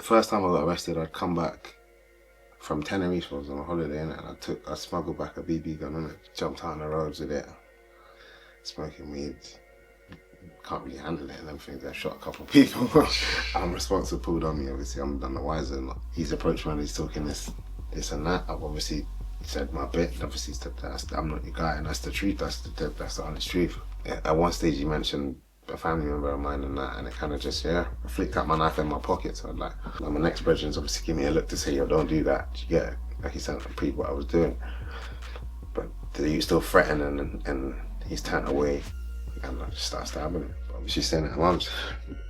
first time I got arrested, I'd come back from Tenerife. I was on a holiday, innit? And I smuggled back a BB gun, innit? Jumped out on the roads with it, smoking weed. Can't really handle it and everything. I shot a couple of people. I'm responsible, pulled on me, obviously. I'm done the wiser. He's approached me and he's talking this and that. I've obviously said my bit. Obviously said that I'm not your guy, and that's the truth. That's the honest truth. Yeah, at one stage, he mentioned a family member of mine and that, and it kind of just, I flicked out my knife in my pocket. So like my next brethren's obviously give me a look to say, yo, don't do that. Do you get it? Like he said, repeat what I was doing. But he was still threatening, and he's turned away, and I just started stabbing him. She's staying at her mum's,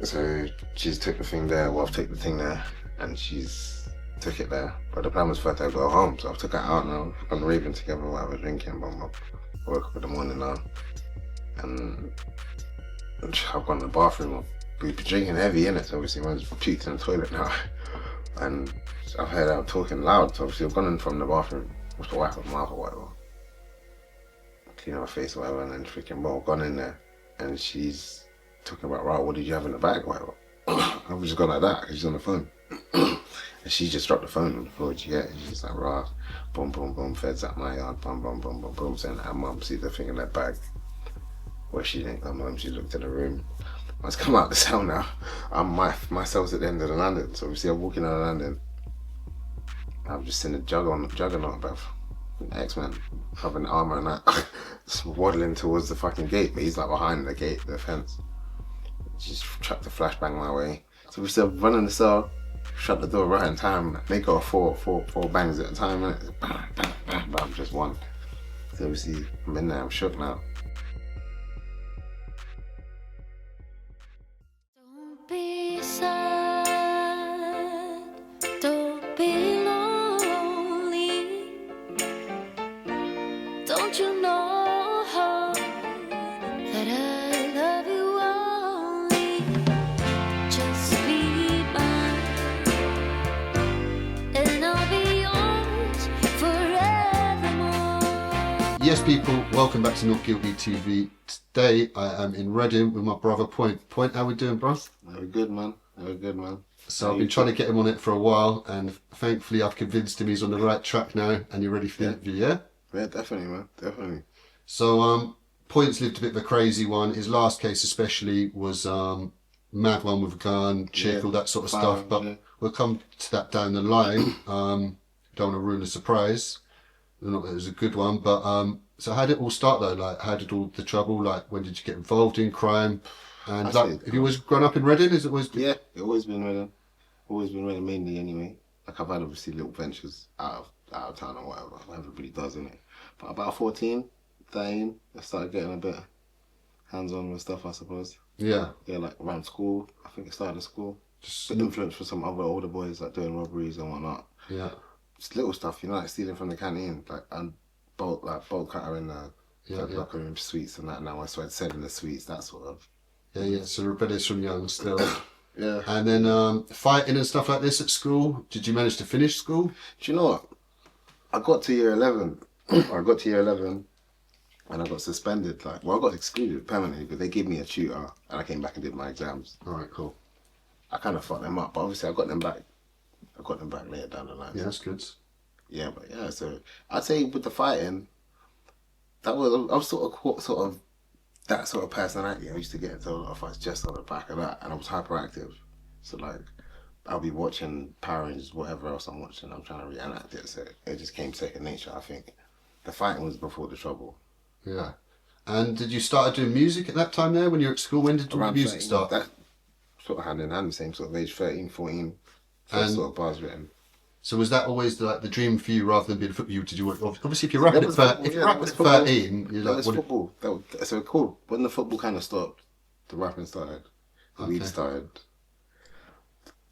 so she's took the thing there. Well, I've taken the thing there, and she's took it there. But the plan was for her to go home, so I've took her out now. We've gone raving together while we're drinking. But I woke up in the morning now, and I've gone to the bathroom. We've been drinking heavy, innit? So obviously man's puked in the toilet now, and I've heard her talking loud. So obviously I've gone in from the bathroom, just to wipe my mouth or whatever, clean my face or whatever, and then freaking I've gone in there, and she's talking about, right, what did you have in the bag, whatever. I've just gone like that, because she's on the phone. And she just dropped the phone on the floor, you get it? She's just like, right, boom, boom, boom, feds at my yard, boom, boom, boom, boom, boom, saying her mum see the thing in that bag. Where she didn't come home, she looked in the room. I was coming out the cell now. My cell's at the end of the landing, so obviously I'm walking out of the landing. I've just seen a juggernaut, bruv. X-Men, having the armour and that, just waddling towards the fucking gate, but he's like behind the gate, the fence. Just chucked a flashbang my way. So we still running the cell, shut the door right in time. They go four bangs at a time, innit? Bam, bam, bam, bam, just one. So obviously I'm in there, I'm shook now. Don't be sad, don't be lonely. Don't you know that I love you only? Just be mine, and I'll be yours forevermore. Yes, people, welcome back to Not Guilty TV. Today I am in Reading with my brother Point. Point, how we doing, bro? We're good, man. We're good, man. So I've been trying to get him on it for a while, and thankfully I've convinced him he's on the right track now, and you're ready for the interview, yeah? Yeah, definitely, man. Definitely. So Point's lived a bit of a crazy one. His last case especially was mad one with a gun, chick, all that sort of stuff. But we'll come to that down the line. Don't want to ruin the surprise. Not that it was a good one, but so how did it all start though? Like, how did all the trouble? Like, when did you get involved in crime? And like, have you always grown up in Reading? Is it always? Yeah, it always been Reading. Always been Reading mainly anyway. Like I've had obviously little ventures out of town or whatever. Everybody does, innit? But about 14, 13, I started getting a bit hands-on with stuff, I suppose. Yeah. Yeah, like around school. I think it started at school. Just influence for some other older boys, like doing robberies and whatnot. Yeah. Just little stuff, you know, like stealing from the canteen, like and bolt cutter in the locker room sweets and that. Now I started selling the sweets, that sort of. Yeah. So rebellious from young still. Yeah. And then fighting and stuff like this at school. Did you manage to finish school? Do you know what? I got to year 11. And I got suspended. Like, well, I got excluded permanently, but they gave me a tutor, and I came back and did my exams. All right, cool. I kind of fucked them up, but obviously I got them back. Later down the line. Yeah, that's good. Yeah, but yeah, so I'd say with the fighting, I was sort of that sort of personality. I used to get into a lot of fights just on the back of that, and I was hyperactive. So like, I'll be watching Power Rangers, whatever else I'm watching, I'm trying to reenact it. So it just came second nature, I think. The fighting was before the trouble. Yeah. And did you start doing music at that time there when you were at school? When did the music start? That sort of hand in hand, same sort of age, 13, 14, first sort of bars written. So was that always the dream for you rather than being a football? Did you work? Obviously, if you're rapping at 13, you're like, was football. So cool. When the football kind of stopped, the rapping started, the weed started,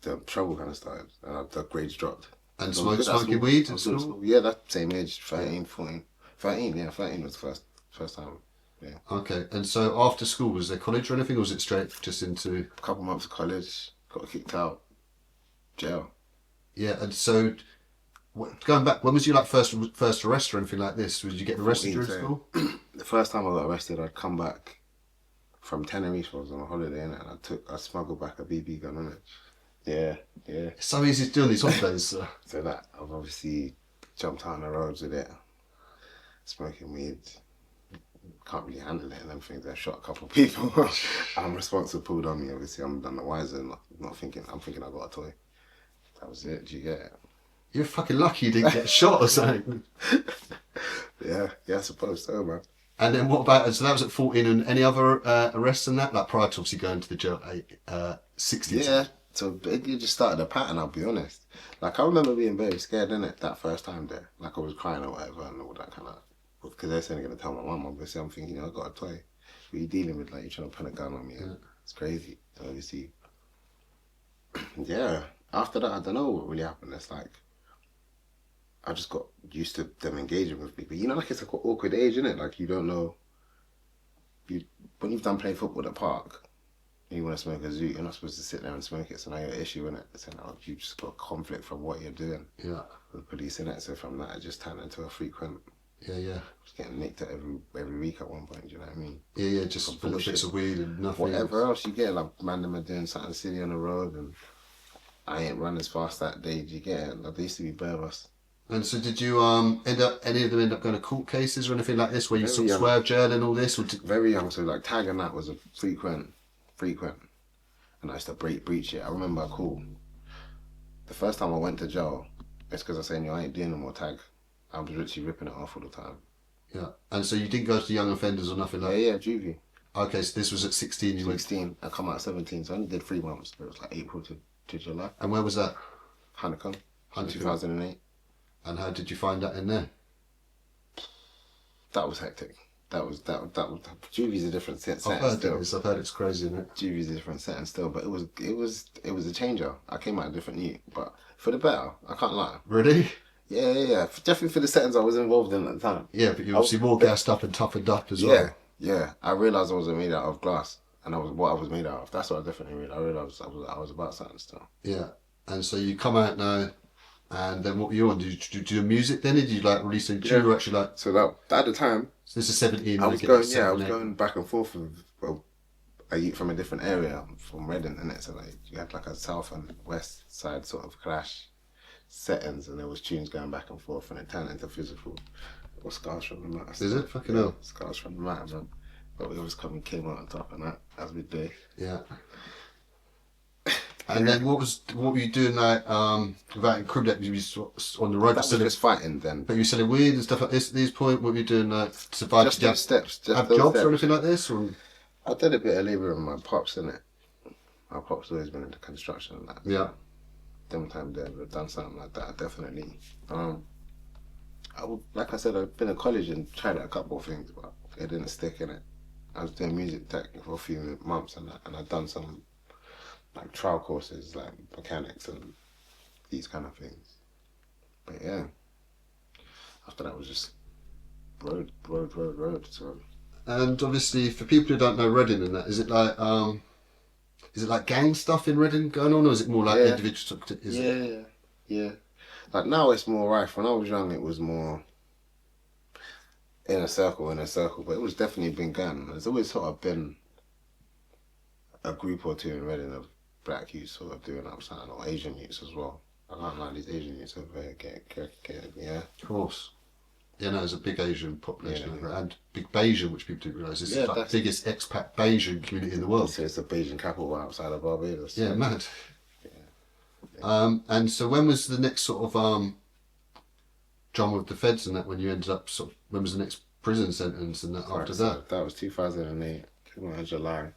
the trouble kind of started, and the grades dropped. And smoking weed at school? Yeah, that same age, 13, 14. 13, yeah, 13 was the first time. Yeah. Okay, and so after school, was there college or anything, or was it straight just into? A couple months of college, got kicked out, jail. Yeah, and so going back, when was your first arrest or anything like this? Was you getting arrested during school? The first time I got arrested, I'd come back from Tenerife. I was on a holiday, innit? And I smuggled back a BB gun, innit? Yeah, yeah. It's so easy to do on these holidays. So that I've obviously jumped out on the roads with it, smoking weed. Can't really handle it and them things. I shot a couple of people. I'm responsible, pulled on me. Obviously, I'm none the wiser. Not thinking. I'm thinking I got a toy. That was it. Do you get it? You're fucking lucky you didn't get shot or something. Yeah, I suppose so, man. And then what about, so that was at 14, and any other arrests than that? Like prior to obviously going to the jail at 16. Yeah, so it just started a pattern, I'll be honest. Like, I remember being very scared, innit, that first time there. Like, I was crying or whatever and all that kind of, because they're saying they're going to tell my mum. Obviously, I'm thinking, I got a toy. What are you dealing with? Like, you're trying to put a gun on me. Yeah. It's crazy. So, obviously, yeah. After that, I don't know what really happened. It's like, I just got used to them engaging with me. But like it's like an awkward age, isn't it? Like you don't know. When you've done playing football at the park, and you want to smoke a zoo, you're not supposed to sit there and smoke it. So now you're an issue, innit? So now you just got conflict from what you're doing. Yeah. With police, innit? So from that, it just turned into a frequent. Yeah. Just getting nicked at every week at one point. Do you know what I mean? Yeah. Just little bits of weed and nothing. Whatever else you get, like man, them are doing something silly on the road, and I ain't run as fast that day. Do you get it? Like, there used to be bare of us. And so did you any of them end up going to court cases or anything like this where you Very sort of young. swerve jail and all this? Or Very young, so like tag and that was a frequent. And I used to breach it. I remember I called. The first time I went to jail, it's because I was saying, I ain't doing no more tag. I was literally ripping it off all the time. Yeah. And so you didn't go to the young offenders or nothing like that? Yeah, juvie. Okay, so this was at 16 you 16, I come out at 17, so I only did 3 months. It was like April to July. And where was that? Honeycomb. 2008. And how did you find that in there? That was hectic. That was juvie's a different setting I've heard still. I've heard it's crazy, isn't it? Juvie's a different setting still, but it was a changer. I came out a different youth, but for the better. I can't lie. Really? Yeah. Definitely for the settings I was involved in at the time. Yeah, but you're obviously more gassed up and toughened up as well. Yeah. I realised I wasn't made out of glass, and I was what I was made out of. That's what I definitely realised. I realised I was about something still. Yeah, and so you come out now, and then what were you on? Did you do music then? Did you like release a tune? Or actually like? So that at the time, So this is 17. I was going back and forth with a youth from a different area, from Reading, and so like you had like a south and west side sort of clash settings, and there was tunes going back and forth, and it turned into physical. Or scars from the matter. Is it? Fucking hell. Scars from the matter, man. But we always came out on top of that, as we do. Yeah. And then what were you doing like without incriminating? You was on the road. That was just fighting then. But you were selling weed and stuff like this at these point. What were you doing like to survive? Just those steps. Just have those jobs steps. or anything like this? Or? I did a bit of labour with my pops, innit? My pops always been into construction and that. Yeah. Them time there, we've done something like that, definitely. Like I said, I've been in college and tried out a couple of things, but it didn't stick in it. I was doing music tech for a few months and I'd done some like trial courses, like mechanics and these kind of things. But yeah, after that was just road. So And obviously, for people who don't know Reading and that, is it like gang stuff in Reading going on, or is it more like individual? Yeah. Like now it's more rife. When I was young, it was more in a circle, but it was definitely been going. There's always sort of been a group or two in Reading of black youths sort of doing up something, or Asian youths as well. I can't lie, these Asian youths over here get yeah. Of course. Yeah, no, there's a big Asian population over it, and big Bayesian, which people didn't realise. This is like the biggest expat Bayesian community in the world. So it's the Bayesian capital outside of Barbados. Yeah, mad. Yeah. And so when was the next sort of drama with the feds and that, when you ended up when was the next prison sentence and that after that? That was 2008, came out in July.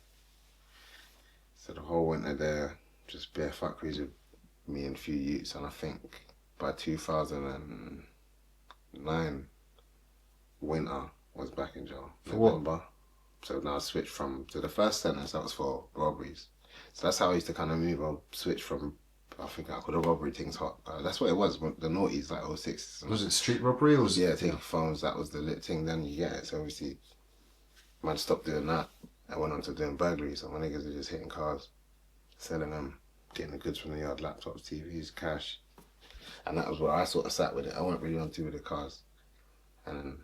So the whole winter there, just bare fuckeries with me and a few youths, and I think by 2009 winter was back in jail. For November. what? So now I switched so the first sentence that was for robberies. So that's how I used to kind of move. I'll switch from, I think I could have robbery things hot. That's what it was, the noughties, like 06. Was it street robbery or was it? Taking phones, that was the lit thing, then you get it. So obviously, man stopped doing that. I went on to doing burglary, so my niggas are just hitting cars, selling them, getting the goods from the yard, laptops, TVs, cash. And that was where I sort of sat with it. I wasn't really on to with the cars. And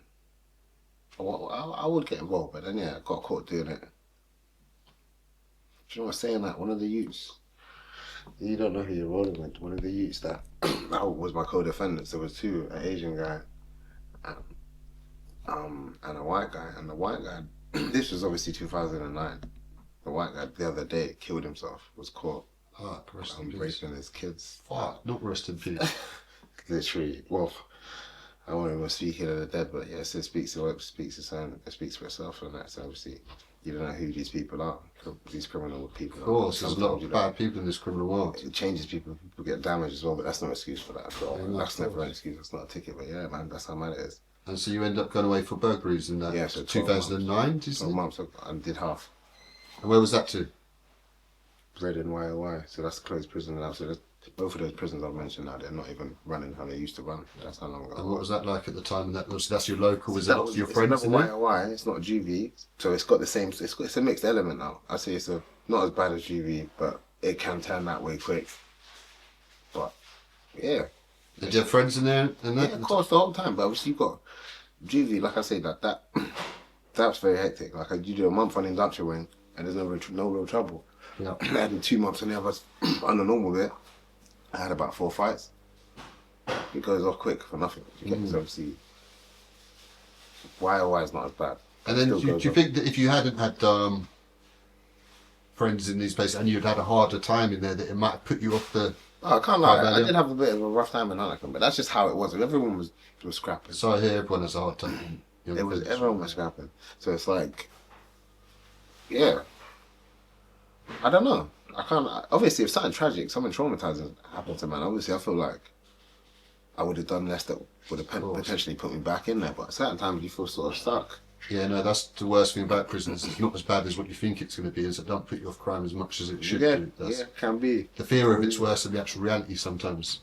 I would get involved, but then I got caught doing it. Do you know what I'm saying? Like one of the youths, You don't know who you're rolling with. One of the youths that was my co-defendants. There was two, an Asian guy, and a white guy. And the white guy, this was obviously 2009. The white guy the other day killed himself. Was caught Rest in peace. raping his kids. Fuck, not rest in peace. Literally, well, I won't even speak of the dead, but yes, it speaks for itself, and that's obviously you don't know who these people are. These criminal people. Of course, there's a lot of bad people in this criminal world. It changes people. People get damaged as well, but that's no excuse for that. That's never an excuse. That's not a ticket. But yeah, man, that's how mad it is. And so you end up going away for burglaries in that. Yeah, so 2009. Did you say? 12 months. I did half. And where was that to? Reading YOY. So that's closed prison now. So both of those prisons I've mentioned now, they're not even running how they used to run. That's how long ago. And what was that like at the time? And that's your local. Was that lots of your friends in in there? YOY. It's not juvie, so it's got the same. It's a mixed element now. I say it's not as bad as juvie, but it can turn that way quick. But yeah. Did you have friends in there? And that? Yeah, of course, the whole time. But obviously you've got juvie. Like I say, that's very hectic. Like you do a month on Induction Wing, and there's no real trouble. Yeah. I had 2 months on the others on the normal bit. I had about 4 fights. It goes off quick for nothing. So obviously, YOY is not as bad. And then do you think that if you hadn't had friends in these places and you'd had a harder time in there, that it might have put you off the... Oh, I can't lie. I did have a bit of a rough time in Anakin, but that's just how it was. Everyone was scrapping. So I hear everyone has a hard time. Everyone was scrapping. So it's like, yeah. I don't know. I can't. Obviously, if something tragic, something traumatizing happened to man, obviously I feel like I would have done less that would have potentially put me back in there. But at certain times you feel sort of stuck. Yeah, no, that's the worst thing about prisons. It's not as bad as what you think it's going to be. Is it don't put you off crime as much as it should do. Yeah, can be. The fear of it's worse than the actual reality sometimes.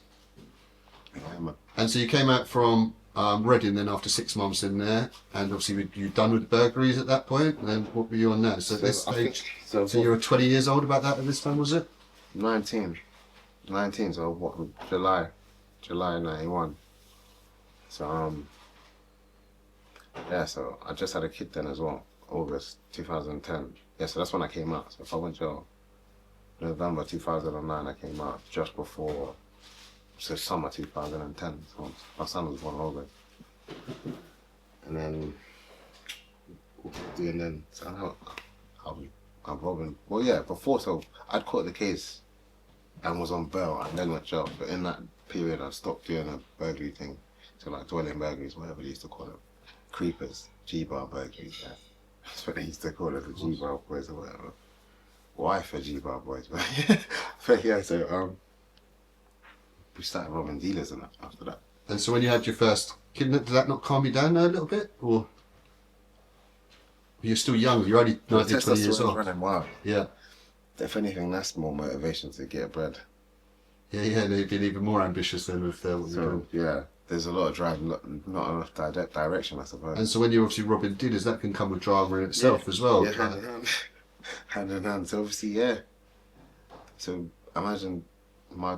Yeah, man. And so you came out from Reading then after 6 months in there, and obviously you done with burglaries at that point. And then what were you on now? So at this stage, so you were 20 years old about that at this time, was it? 19. So what? July 91. So yeah. So I just had a kid then as well. August 2010. Yeah. So that's when I came out. So if I went to November 2009, I came out just before. So summer 2010. So my son was born in August. And then so I'm robbing. Well, yeah. Before, so I'd caught the case and was on bail and then went to jail. But in that period, I stopped doing a burglary thing. So like dwelling burglaries, whatever they used to call them, creepers, G-bar burglaries. Yeah. That's what they used to call it, the G-bar boys or whatever. Wife for G-bar boys, but yeah. So we started robbing dealers and that after that. And so when you had your first kid, did that not calm you down now a little bit, or you're still young? You're only 19, 20 years old. Running wild. Yeah. If anything, that's more motivation to get bread. Yeah, they've been even more ambitious than with what you're doing. Yeah, there's a lot of drive, not enough direction, I suppose. And so when you're obviously robbing dealers, that can come with drama in itself as well. Yeah, hand in hand. Hand in hand. So obviously, yeah. So imagine my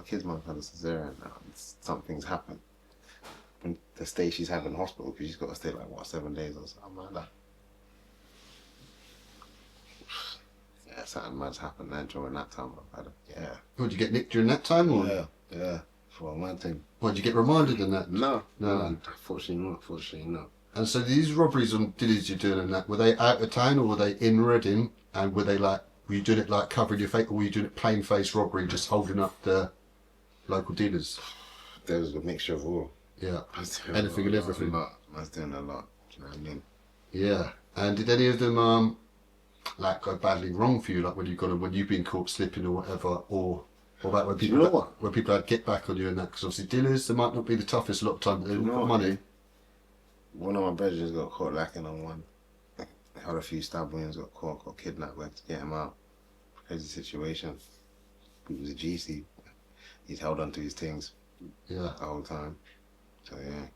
kid's mum had a cesarean now. Something's happened. When the stay she's had in hospital, because she's got to stay like 7 days or something like that. Yeah, something mad's happened then during that time. Yeah. Did you get nicked during that time, or? Yeah. For a mad thing. Did you get reminded in that? No. Fortunately not. And so these robberies on dillies you're doing and that, were they out of town or were they in Reading? And were you doing it like covering your face, or were you doing it plain face robbery, just holding up the local dealers? There was a mixture of all. Yeah. Anything and everything. I was doing a lot. Do you know what I mean? Yeah. And did any of them go badly wrong for you, like when you've been caught slipping or whatever, or about when people when people had get back on you and that? Because obviously dealers, they might not be the toughest a lot of time, but they've got money. One of my brothers got caught lacking on one. Had a few stab wounds, got kidnapped, went to get him out. Crazy situation. He was a GC. He's held onto his things the whole time. So yeah.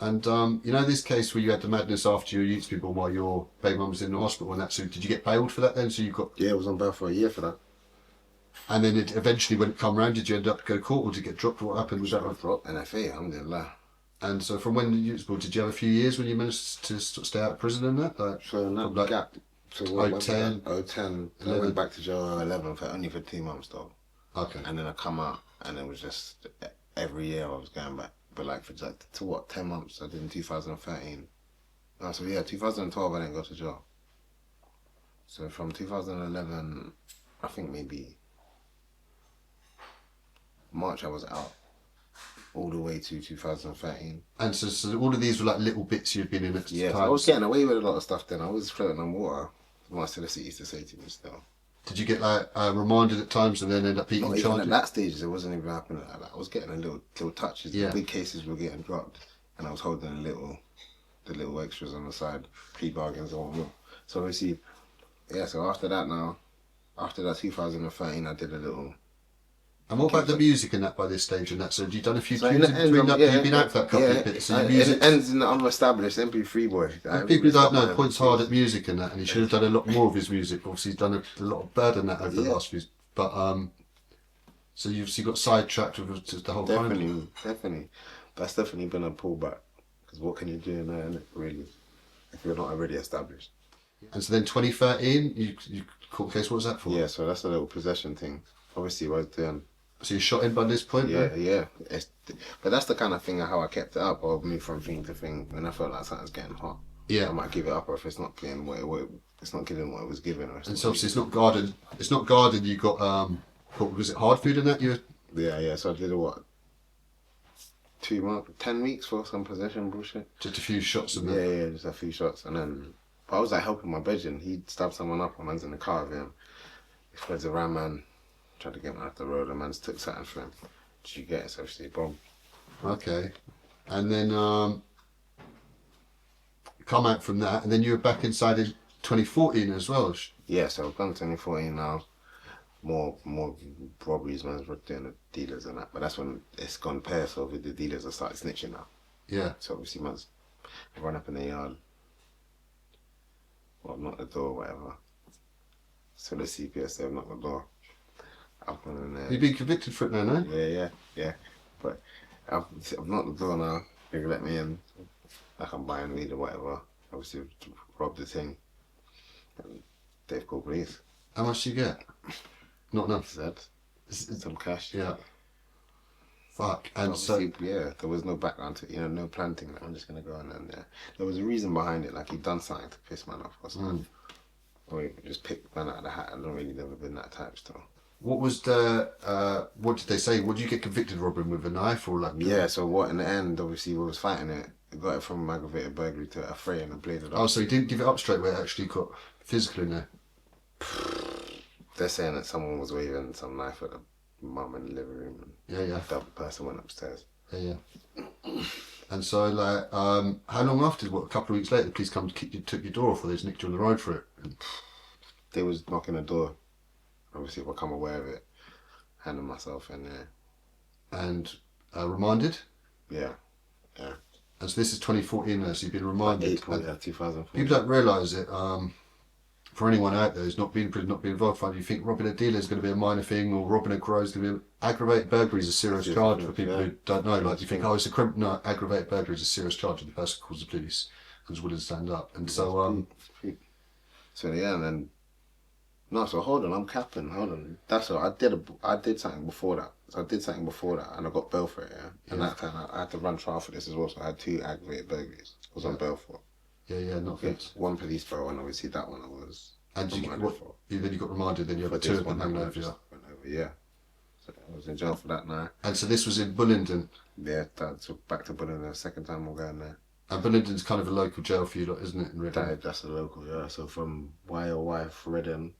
And this case where you had the madness after your youth people while your baby mum was in the hospital and that, so did you get bailed for that then? So you got... Yeah, I was on bail for a year for that. And then eventually when it come round, did you end up go to court or did you get dropped? What happened? Was that dropped? NFA, alhamdulillah. And so from when you did you have a few years when you managed to stay out of prison and that? So no gap. So 010. 010. I went back to jail 11 only for 2 months though. Okay. And then I come out, and it was just every year I was going back. But like for like to what 10 months I did in 2013. Oh, so yeah, 2012 I didn't go to jail. So from 2011, I think maybe March I was out, all the way to 2013. And so all of these were like little bits you've been in at Yeah, so times. I was getting away with a lot of stuff then. I was floating on water. My solicitor used to say to me still. Did you get like reminded at times and then end up eating Not even charges? at that stage, it wasn't even happening like that. I was getting a little touches. Yeah. The big cases were getting dropped, and I was holding the little extras on the side, plea bargains and whatnot. So obviously, yeah. So after that 2013, I did a little. And what about the music in that by this stage and that? So have you done a few So tunes in in the between end, that? You've been out for that couple of bits. So your music. It ends in the unestablished MP3 boy. People who don't know, Point's hard at music and that, and he should have done a lot more of his music. Obviously, he's done a lot of bird and that over the last few. But so you've obviously got sidetracked with just the whole Definitely. That's definitely been a pullback. Because what can you do in there, innit, really, if you're not already established? And so then 2013, you court case. What was that for? Yeah, so that's a little possession thing. Obviously, I was doing. So you're shot in by this point. Yeah. But that's the kind of thing of how I kept it up. I'll move from thing to thing when I felt like something's getting hot. Yeah. I might give it up, or if it's not playing it's not giving what it was given. Or And so obviously it's not guarded. It's not guarded. You got what was it, hard food in that? Yeah. So I did 2 months, 10 weeks for some possession bullshit. Just a few shots and that. Yeah, just a few shots, and then. But I was like helping my bedroom. He stabbed someone up. My man's in the car with him. He spreads around, man. Tried to get him off the road. The man's took something for him. Did you get it? So obviously, boom. Okay, and then come out from that, and then you were back inside in 2014 as well. Yeah, so I've gone 2014 now. More robberies, man's doing the dealers and that. But that's when it's gone pairs. So the dealers have started snitching now. Yeah. So obviously, man's run up in the yard. Well, knock the door, whatever. So the CPS they've knocked the door. I've gone in there. You've been convicted for it now, no? Yeah. But I've knocked the door now. They can let me in. I can buy and weed or whatever. Obviously, rob the thing. And they've called police. How much do you get? Not enough. Said some cash. Yeah. Fuck. And so obviously, yeah, there was no background to it, no planting. Like, I'm just gonna go in and there was a reason behind it. Like he'd done something to piss man off or something. Or he just picked man out of the hat. I've not really never been that type still. what was the what did they say? What did you get convicted robbing with, a knife or like? Yeah. So what in the end? Obviously, we was fighting it. I got it from aggravated burglary to a fray and I bladed up. Oh, so he didn't give it up straight away. It actually got physical in there. They're saying that someone was waving some knife at the mum in the living room, and Yeah. the person went upstairs. Yeah. And so, like, how long after? What, a couple of weeks later, the police come to took your door off, or they just nicked you on the road for it? They was knocking the door. Obviously, I become aware of it. Handing myself in there. And reminded. Yeah. And so this is 2014 now, so you've been reminded. April 2004. People don't realise it. For anyone out there who's not been involved, you think robbing a dealer is going to be a minor thing, or robbing a grow is going to be aggravated burglary is a serious charge for people who don't know. Like you think, oh, it's a criminal. No, aggravated burglary is a serious charge, and the person calls the police and is willing to stand up. And so, So yeah, and then no. So hold on, I'm capping. Hold on. That's all. I did something before that. So I did something before that, and I got bail for it. Yeah. And that time I had to run trial for this as well. So I had 2 aggravated burglaries. I was on bail for. not good. One police bail, and obviously that one I was. And then you got reminded, then you have 2 of them hanging over you. Yeah. So I was in jail for that now. And so this was in Bullingdon. Yeah, so back to Bullingdon. The second time we're going there. And Bullingdon's kind of a local jail for you, lot, isn't it? In Reading? That's a local, yeah. So from YOY for Reading,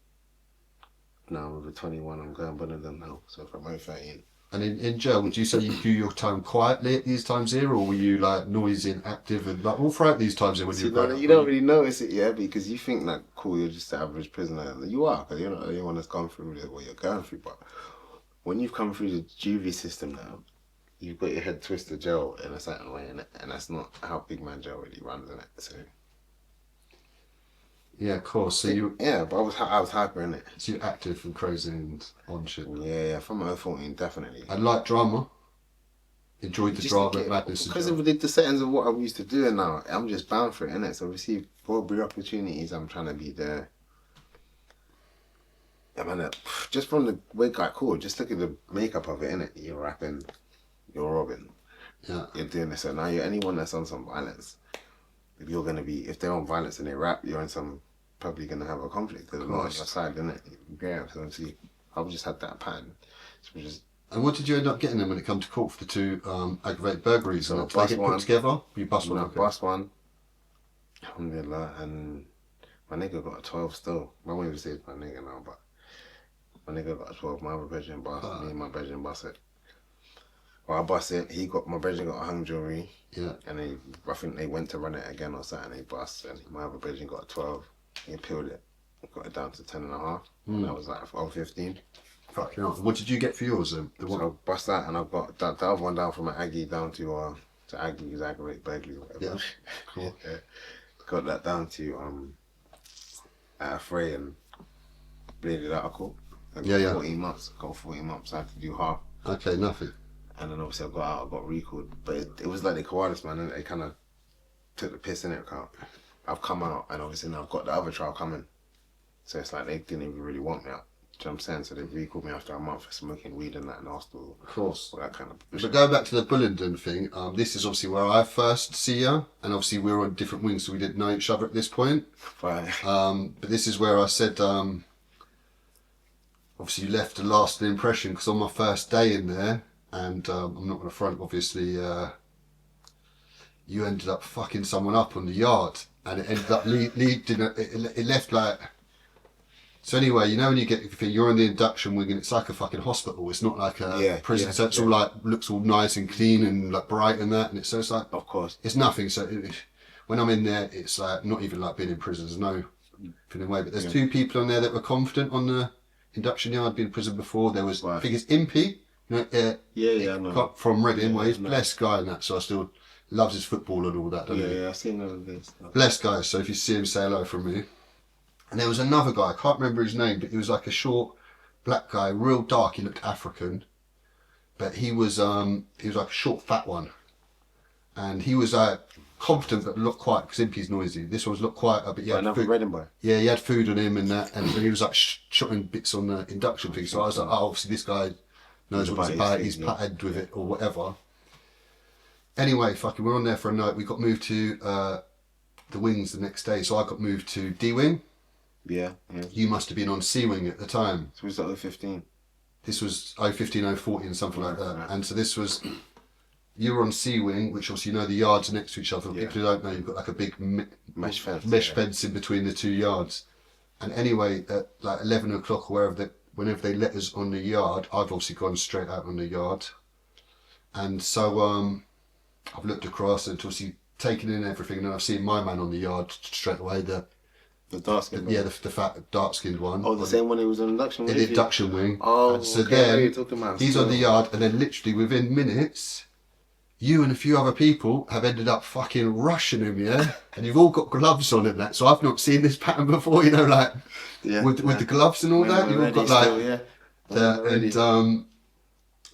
now with the 21, I'm going Bullingdon now. So from 013. And in jail, would you say you do your time quietly at these times here, or were you like noisy and active and like all throughout these times here when you were you don't really notice it, yeah, because you think like, cool, you're just the average prisoner. You are, because you're not the only one that's gone through what you're going through. But when you've come through the juvie system now, you've got your head twisted jail in a certain way, and that's not how big man jail really runs, isn't it? So yeah, of course. So but I was hyper in it. So you're active and crazy and on shit. Yeah, from 014, definitely. And like drama. Enjoyed the drama and madness. Because of the settings of what I'm used to doing now, I'm just bound for it, innit? So obviously, for opportunities, I'm trying to be there. Yeah, man, just from the way guy cool, just look at the makeup of it, innit? You're rapping, you're robbing, Yeah. you're doing this, and now you're anyone that's on some violence. If you're gonna be, if they're on violence and they rap, you're in some, probably gonna have a conflict. There's a lot on your side, innit? Yeah, so see, I've just had that pattern. So just. And what did you end up getting them when it come to court for the two aggravated burglaries? So And did they get put together? You bust one. Okay. Bust one. Alhamdulillah, and my nigga got a 12 still. My mum even says my nigga now, but my nigga got a 12. My other brethren bust. Me and my brethren bust it. Well, I bust it. My brethren got a hung jewelry. Yeah. And I think they went to run it again or something. They bust, and my other brethren got a 12. He peeled it, got it down to 10.5. And that was like 15. Fucking hell. What did you get for yours then? The one? So I bust that, and I've got the other one down from an Aggie down to Aggie's aggravated burglary, whatever. Yeah. Cool. Yeah. Got that down to at a fray and bladed out a court. I got 14 months. Got 14 months. I had to do half. Okay, nothing. And then obviously I got out. I got recalled, but it was like the Koalas, man, and they kind of took the piss in it. I've come out, and obviously now I've got the other trial coming. So it's like they didn't even really want me out. Do you know what I'm saying? So they recalled me after a month for smoking weed and that in the hospital. Of course. All that kind of But going back to the Bullingdon thing, this is obviously where I first see you, and obviously we were on different wings, so we didn't know each other at this point. Right. But this is where I said, obviously you left a lasting impression, because on my first day in there, and I'm not going to front, obviously, you ended up fucking someone up on the yard, and it ended up leading, it left like. So anyway, you know when you're in the induction wing and it's like a fucking hospital. It's not like a prison. So it's all like looks all nice and clean and like bright and that. And it's like, of course, it's nothing. So when I'm in there, it's like not even like being in prison. There's no feeling away. But there's two people on there that were confident on the induction yard. Been in prison before. There was I think it's Impy. You know, from Reading, where he's a blessed guy and that. So I still loves his football and all that. Doesn't he? Yeah, I've seen all of this. Blessed guy. So if you see him, say hello from me. And there was another guy, I can't remember his name, but he was like a short black guy, real dark, he looked African. But he was like a short fat one. And he was confident but looked quiet, because Impy's noisy. This one looked quiet, but he had food. Reading boy. Yeah, he had food on him and that, and he was like shotting bits on the induction thing. So I was like, oh, obviously this guy knows what it's about, he's patted with it or whatever. Anyway, fucking we're on there for a night. We got moved to the wings the next day, so I got moved to D Wing. Yeah. You must have been on C Wing at the time. So was that 15? This was 015, 014, something like that. Right. And so this was, you were on C Wing, which obviously you know the yards are next to each other. For people who don't know, you've got like a big mesh fence in between the two yards. And anyway, at like 11 o'clock or whenever they let us on the yard, I've obviously gone straight out on the yard. And so I've looked across and obviously taken in everything, and I've seen my man on the yard straight away. The dark skinned one? Yeah, the fat dark skinned one. Oh, the same one who was on induction wing? In the induction wing. Oh, and so okay. then he's on the yard, and then literally within minutes, you and a few other people have ended up fucking rushing him, yeah? And you've all got gloves on and that, so I've not seen this pattern before, you know, like with the gloves and all that. You've all got like,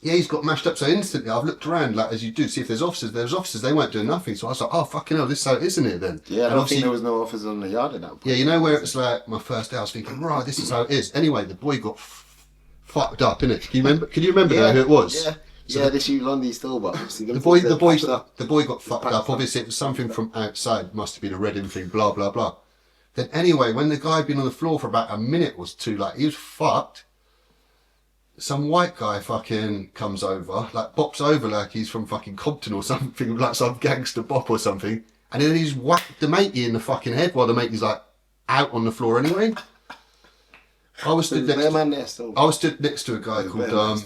yeah, he's got mashed up. So instantly, I've looked around, like as you do, see if there's officers. There's officers, they weren't doing nothing. So I was like, oh, fucking hell, this is how it is, isn't it then? Yeah, I don't think there was no officers on the yard at that point. Yeah, you know where it's like, my first day, I was thinking, right, this is how it is. Anyway, the boy got fucked up, innit? Can you remember who it was? Yeah. So this you Lundy still, but the boy got fucked up. Obviously, it was something from outside. Must have been a Reading thing, blah, blah, blah. Then anyway, when the guy had been on the floor for about a minute or two, like, he was fucked. Some white guy fucking comes over, like bops over like he's from fucking Compton or something, like some gangster bop or something. And then he's whacked the matey in the fucking head while the matey's like out on the floor anyway. I was stood next to a guy called,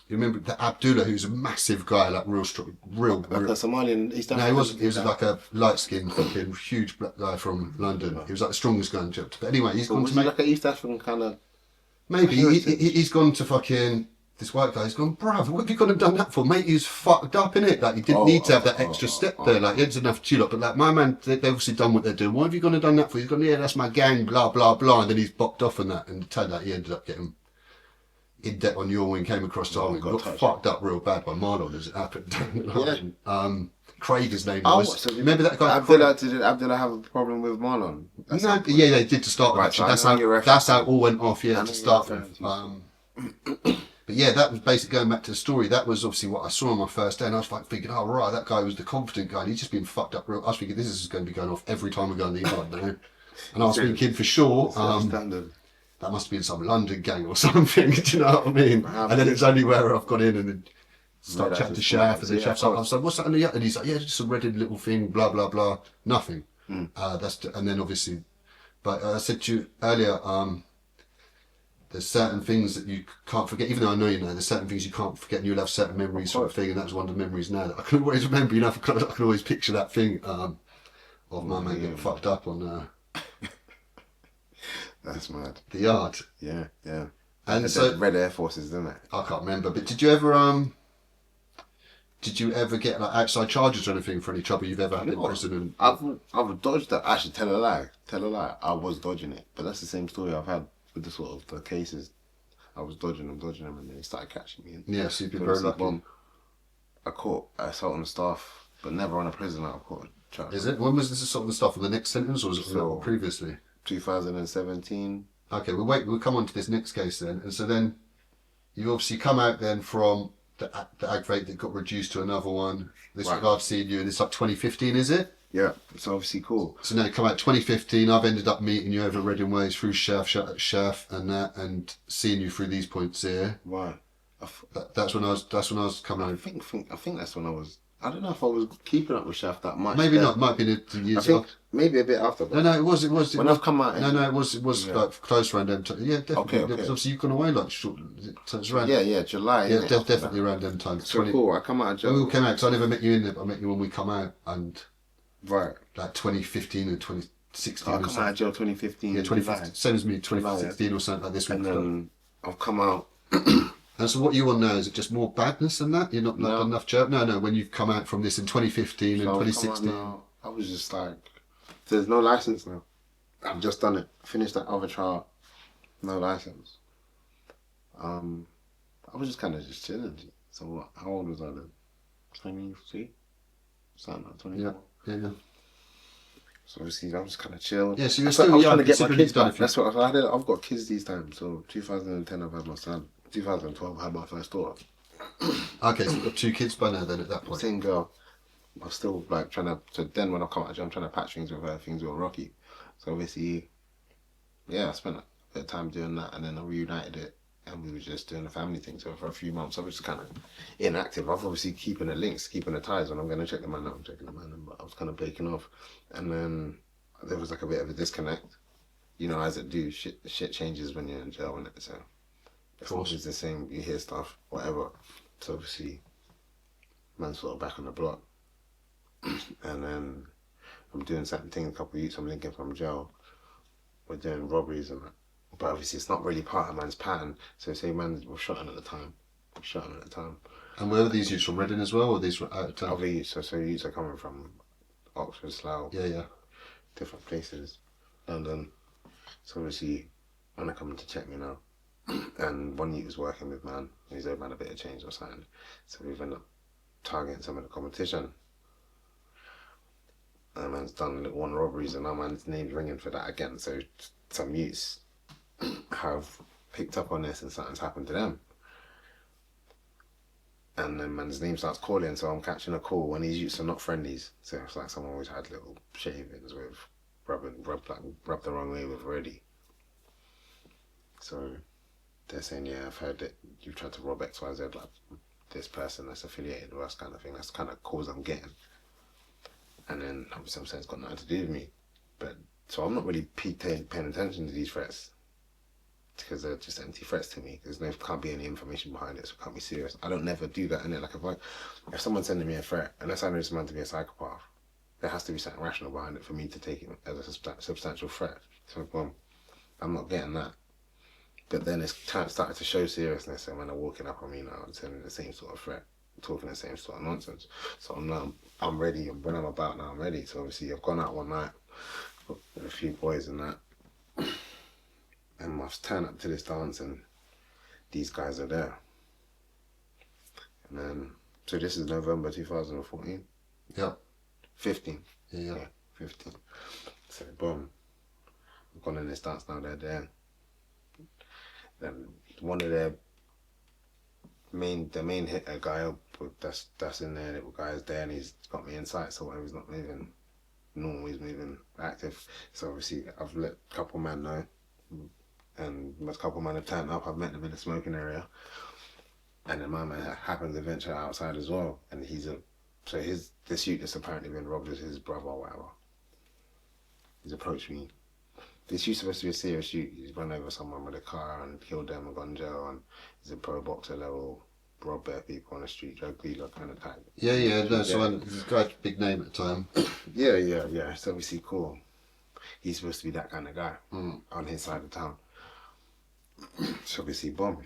you remember the Abdullah, who's a massive guy, like real strong, real. Like a Somalian, he wasn't, he was like a light-skinned fucking huge black guy from London. He was like the strongest guy in Egypt. But anyway, he's gone to like an East African kind of... Maybe he's gone to fucking this white guy. He's gone, bruv, what have you gone and done that for, mate? He's fucked up, innit? Like, he didn't need to have that extra step there. Like, he had enough chill up. But like, my man, they've obviously done what they're doing. What have you gone and done that for? He's gone, yeah, that's my gang, blah blah blah. And then he's bopped off on that, and it turned out he ended up getting in debt on your wing. Came across to our wing, got fucked up real bad by Marlon as it happened. Craig, his name Oh, was. so Remember that guy? Did Abdullah have a problem with Marlon? No, yeah, they did to start with. Right, Actually, so I know you're that's how referencing. it all went off. Yeah, I know to you're start referencing with. But yeah, that was basically going back to the story. That was obviously what I saw on my first day, and I was like thinking, oh right, that guy was the confident guy. And he's just been fucked up. I was thinking this is going to be going off every time we go in the yard now. And I was thinking for sure, Standard. that must have been some London gang or something. Do you know what I mean? Perhaps. And then it's only where I've gone in and then start Yeah, chatting to that's Chef, and just then nice. Chef's Yeah, like, I was like, what's that in the yard? And he's like, yeah, just some Reading little thing, blah blah blah, nothing. Mm. And then obviously, but I said to you earlier, there's certain things that you can't forget, even though I know you know, there's certain things you can't forget, and you'll have certain memories sort of thing, and that was one of the memories now that I can always remember. You know, I can always picture that thing of my man getting fucked up on That's mad. the yard. Yeah, yeah. And The so Red Air Forces, isn't it? I can't remember, but did you ever get like outside charges or anything for any trouble you've ever had in prison? And I've dodged that. Actually, tell a lie. I was dodging it, but that's the same story I've had with the sort of the cases. I was dodging them, and then they started catching me. And yeah, so you've been very lucky. I caught assault on the staff, but never on a prisoner. I caught a charge. Is it? When was this sort of stuff? On the next sentence, or was it So- previously? 2017. Okay, we'll come on to this next case then. And so then you obviously come out then from the aggravate that got reduced to another one. This Right. regard seeing you, and it's like 2015, is it? Yeah, it's obviously cool. So now you come out 2015. I've ended up meeting you over Reading Ways through Chef and that, and seeing you through these points here. Right. That's when I was coming I out. think that's when I was. I don't know if I was keeping up with Chef that much. Maybe then. not. Might be the I years think after. maybe a bit after. But No, it was. when I've come out. No, it was Yeah. like close around them times. Yeah, definitely. Okay. Because obviously you've gone away like short. So it's around. Yeah, July. Yeah, innit, after definitely that. around them times. So cool. I come out of jail. When we all came out, because I never met you in there, but I met you when we come out, and Right. like 2015 and 2016 I or come out something. of jail 2015. Yeah, 2015. July. Same as me, 2016 or something like this. And then I've come out. And so what you want now, is it just more badness than that? You're not like, No. enough joke? No, when you've come out from this in 2015 and So I've come out 2016. now, I was just like, there's no license now. I've just done it. Finished that other trial. No license. I was just kind of just chilling. So what? How old was I then? 23? Something like 24. Yeah. So obviously I was kind of chill. Yeah, so you're I still was young, trying to get my considering kids you've done back. a few- That's what I've got kids these times. So 2010 I've had my son. 2012 I had my first daughter. Okay, so you've got 2 kids by now then at that point. Same girl. I'm still like trying to. So then when I come out of jail, I'm trying to patch things with her. Things were rocky. So obviously, yeah, I spent a bit of time doing that, and then I reunited it, and we were just doing the family thing. So for a few months, I was just kind of inactive. I've obviously keeping the links, keeping the ties. When I'm going to check the man out, I'm checking the man out. But I was kind of breaking off, and then there was like a bit of a disconnect. You know, as it do, shit changes when you're in jail, and so it's course. always the same. You hear stuff, whatever. So obviously, man's sort of back on the block. And then I'm doing certain things, a couple of weeks, I'm linking from jail. We're doing robberies and that. But obviously it's not really part of man's pattern. So say man was shot at the time. And where are these youths from? Reading as well, or these were out of town? Other youths, so youths are coming from Oxford, Slough, Yeah. different places. London. So obviously when they're coming to check me now. And one youth was working with man, he's owed man a bit of change or something. So we've ended up targeting some of the competition. And man's done little one robberies and now man's name's ringing for that again. So some youths have picked up on this and something's happened to them. And then man's name starts calling, so I'm catching a call when these youths are not friendlies. So it's like someone always had little shavings with rubbed the wrong way with already. So they're saying, yeah, I've heard that you've tried to rob XYZ, like this person that's affiliated with us kind of thing. That's the kind of calls I'm getting. And then obviously I'm saying it's got nothing to do with me. But so I'm not really paying attention to these threats because they're just empty threats to me. There can't be any information behind it, so it can't be serious. I don't never do that. And like if someone's sending me a threat, unless I know this man to be a psychopath, there has to be something rational behind it for me to take it as a substantial threat. So I'm not getting that. But then it's started to show seriousness, and when they're walking up on me now and sending the same sort of threat, talking the same sort of nonsense. So I'm ready, and when I'm about now, I'm ready. So obviously I've gone out one night with a few boys and that, and I've turned up to this dance and these guys are there. And then, so this is November 2014. Yeah. 15. Yeah. 15. So boom. I've gone in this dance now, they're there. Then one of the main hitter guy that's in there, little guy is there, and he's got me in sight, so whatever, he's not moving normal, he's moving active. So obviously I've let a couple man know, and a couple man have turned up. I've met them in the smoking area, and then my man happens to venture outside as well, and the shoot that's apparently been robbed is his brother or whatever. He's approached me. This shoot's supposed to be a serious shoot. He's run over someone with a car and killed them and gone to jail, and he's a pro boxer level, rob bare people on the street, drug dealer kind of type. Yeah. No, so he's got a big name at the time. Yeah. It's obviously cool. He's supposed to be that kind of guy on his side of town. So obviously, boom.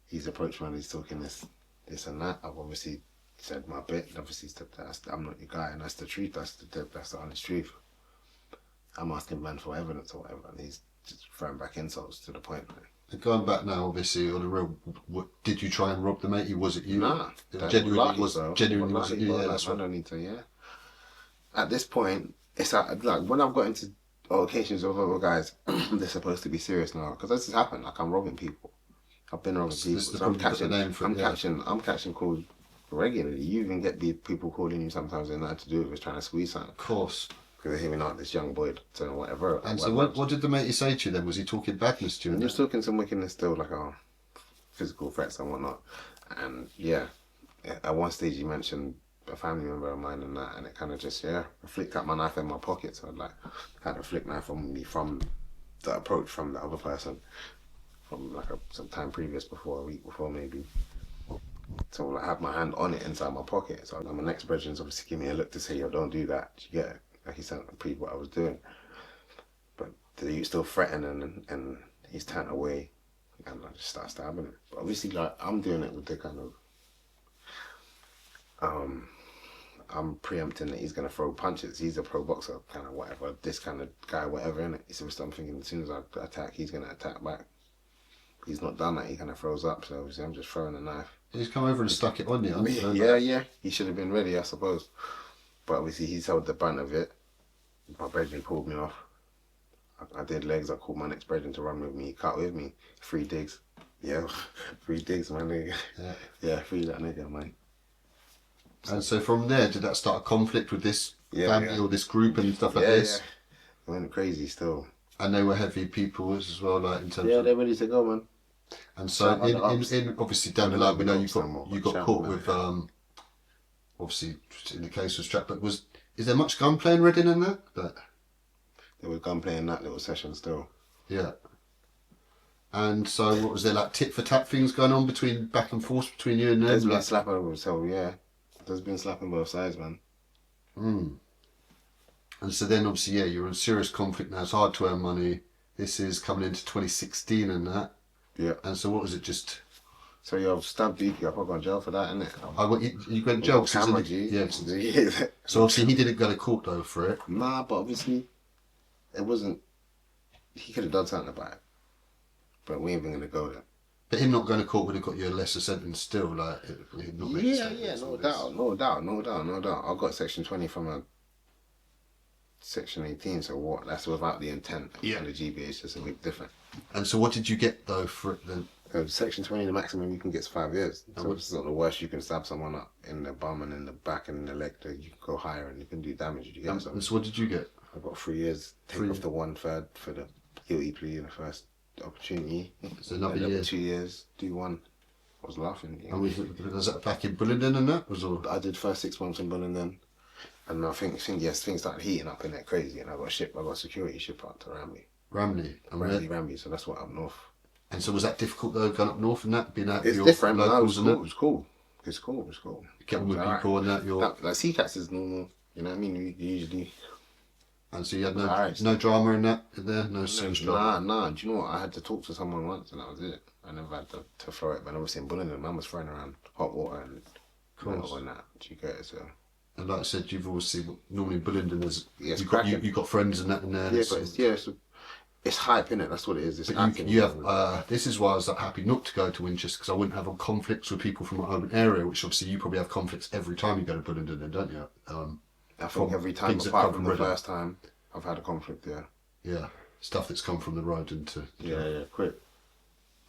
He's approached me and he's talking this and that. I've obviously said my bit. Obviously said that I'm not your guy, and that's the truth. That's the honest truth. I'm asking man for evidence or whatever, and he's just throwing back insults to the point. And going back now, obviously, on the real, did you try and rob the matey? Was it you? Nah, genuinely wasn't you. Yeah, that's I don't need to. Yeah. At this point, it's like when I've got into occasions with other guys, they're supposed to be serious now because this has happened. Like I'm robbing people. I've been robbing people. So I'm catching calls regularly. You even get people calling you sometimes and nothing to do with it, trying to squeeze something. Of course. Because they're hearing out this young boy doing whatever. And so what did the matey say to you then? Was he talking badness to you? He was talking some wickedness still, like physical threats and whatnot. And yeah, at one stage he mentioned a family member of mine and that, and it kind of just, I flicked out my knife in my pocket. So I'd had a flick knife on me from the approach from the other person from some time previous before, a week before maybe. So I have my hand on it inside my pocket. So my next brethren's obviously give me a look to say, yo, don't do that. Do you get it? Like he said, prove what I was doing. But the youth still threatening and he's turned away and I just start stabbing him. But obviously I'm doing it with the kind of I'm preempting that he's gonna throw punches. He's a pro boxer, kind of whatever, this kind of guy, whatever, innit? So I'm thinking as soon as I attack, he's gonna attack back. He's not done that, he kind of throws up, so obviously I'm just throwing a knife. He's come over and stuck it on you. Yeah. He should have been ready, I suppose. But obviously he's held the brunt of it. My brethren pulled me off. I did legs. I called my next brethren to run with me. He cut with me. 3 digs. Yeah, 3 digs, my nigga. Yeah, 3 that nigga, man. And so from there, did that start a conflict with this family or this group and stuff like this? Yeah, it went crazy still. And they were heavy people as well, like in terms of... they're ready to go, man. And so in obviously down the line, we know you got caught with obviously in the case was strapped, but is there much gunplay in Reading in that? There was gunplay in that little session still. Yeah. And so what was there, like tit for tat things going on back and forth between you and them? There's been slapping over himself, yeah. There's been slapping both sides, man. And so then obviously, you're in serious conflict now. It's hard to earn money. This is coming into 2016 and that. Yeah. And so what was it just... So you've stabbed Beaky up, I've gone to jail for that, innit? You went to jail? Camera, G. Yeah. So obviously he didn't go to court though for it. Nah, but obviously it wasn't... He could have done something about it. But we ain't even going to go there. But him not going to court would have got you a lesser sentence still, like... No doubt. I got section 20 from a section 18, so what? That's without the intent. Yeah. And the GBA is just a bit different. And so what did you get though for it then? Section 20, the maximum you can get is 5 years. So it's not the worst. You can stab someone up in the bum and in the back and in the leg. You can go higher and you can do damage. You get something. And so what did you get? I got 3 years. Take off the 1/3 for the guilty plea in the first opportunity. So another year. 2 years, do 1. I was laughing. And was that back in Bullingdon and that? I did first 6 months in Bullingdon. And I think things started heating up in there crazy. And I got security ship out to Ramley. So that's what up north. And so was that difficult though, going up north and that, being out it's your different, locals it was cool. It's cool. Getting with people and that, like C-Cats is normal, you know what I mean? You usually... And so you had no drama in that, there? No drama? Nah, do you know what? I had to talk to someone once and that was it. I never had to throw it, but obviously in Bullingdon, man was throwing around hot water and metal and that. Do you get it? So... And like I said, you've obviously, normally in Bullingdon, you got friends and that in there. Yeah, It's hype, innit? That's what it is. It's But hype. you have, this is why I was like, happy not to go to Winchester, because I wouldn't have conflicts with people from my own area, which obviously you probably have conflicts every time you go to Bullingdon, then, don't you? I think every time, things that apart come from from the Reading. first time, I've had a conflict, yeah. Yeah, stuff that's come from the road into. Yeah, quick.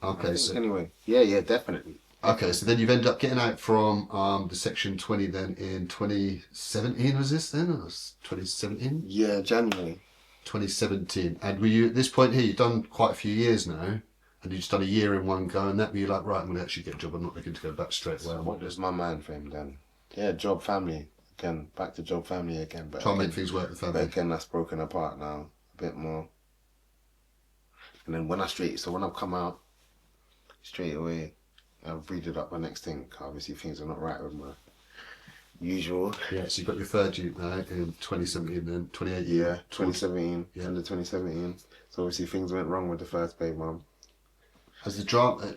Okay, so Anyway, yeah, definitely. okay, so then you've ended up getting out from the section 20 then in 2017. Was this then? Or was 2017? Yeah, January. 2017. And were you at this point here? You've done quite a few years now, and you just done a year in one go, and that were you like, right, I'm going to actually get a job. I'm not looking to go back straight away. So what was my mind frame then? Yeah, job, family. Again, back to job, family again. But Try and again, make things work with but family. again, that's broken apart now a bit more. And then when I've come out straight away, I've read it up my next thing. Obviously, things are not right with my usual. Yeah, so you got your third duke now in 2017, then 2018. Yeah, 2017, Yeah. end of 2017. So obviously things went wrong with the first baby mum. Has the drama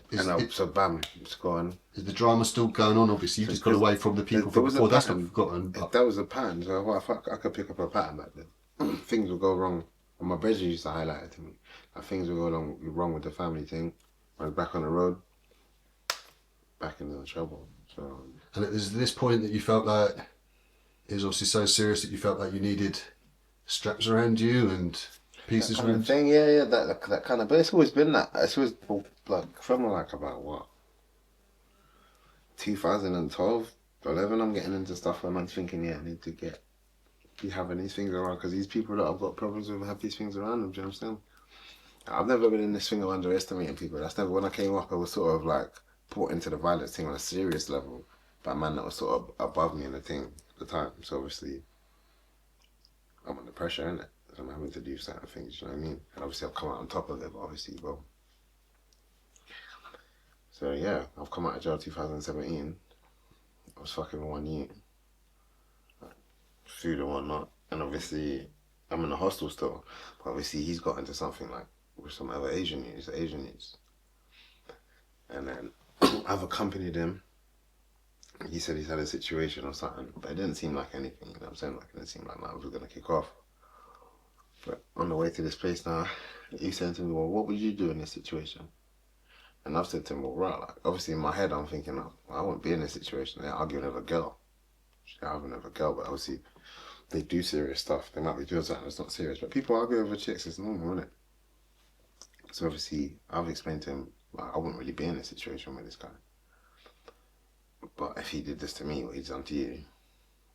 So bam, it's gone. is the drama still going on? Obviously, you just got away from the people there from was a before. That's not pattern. forgotten. But That was a pattern. So I could pick up a pattern back then. Things would go wrong. And my brother used to highlight it to me. Like things would go wrong with the family thing. I was back on the road, back into the trouble. So. And it was this point that you felt like it was obviously so serious that you felt like you needed straps around you and pieces That kind around of thing, yeah, that kind of. But it's always been that. It's always like from like about what 2012, 11. I'm getting into stuff and I'm thinking, yeah, I need to be having these things around because these people that I've got problems with have these things around them. Do you understand? I've never been in this thing of underestimating people. That's never when I came up. I was sort of like brought into the violence thing on a serious level by a man that was sort of above me in the thing at the time. So obviously, I'm under pressure, innit? I'm having to do certain things, you know what I mean? And obviously I've come out on top of it, but obviously, well. So yeah, I've come out of jail 2017. I was fucking with one year. Food and whatnot. And obviously, I'm in the hostel still. But obviously he's got into something like with some other Asian youths. And then I've accompanied him. He said he's had a situation or something, but it didn't seem like anything, you know what I'm saying? Like it didn't seem like that was gonna kick off. But on the way to this place now, he said to me, well, what would you do in this situation? And I've said to him, well, right, like, obviously in my head I'm thinking, oh, I won't be in this situation. They're arguing over a girl. They're arguing over a girl, but obviously they do serious stuff. They might be doing something that's not serious, but people argue over chicks, it's normal, isn't it? So obviously I've explained to him, like, I wouldn't really be in this situation with this guy. But if he did this to me, what he's done to you,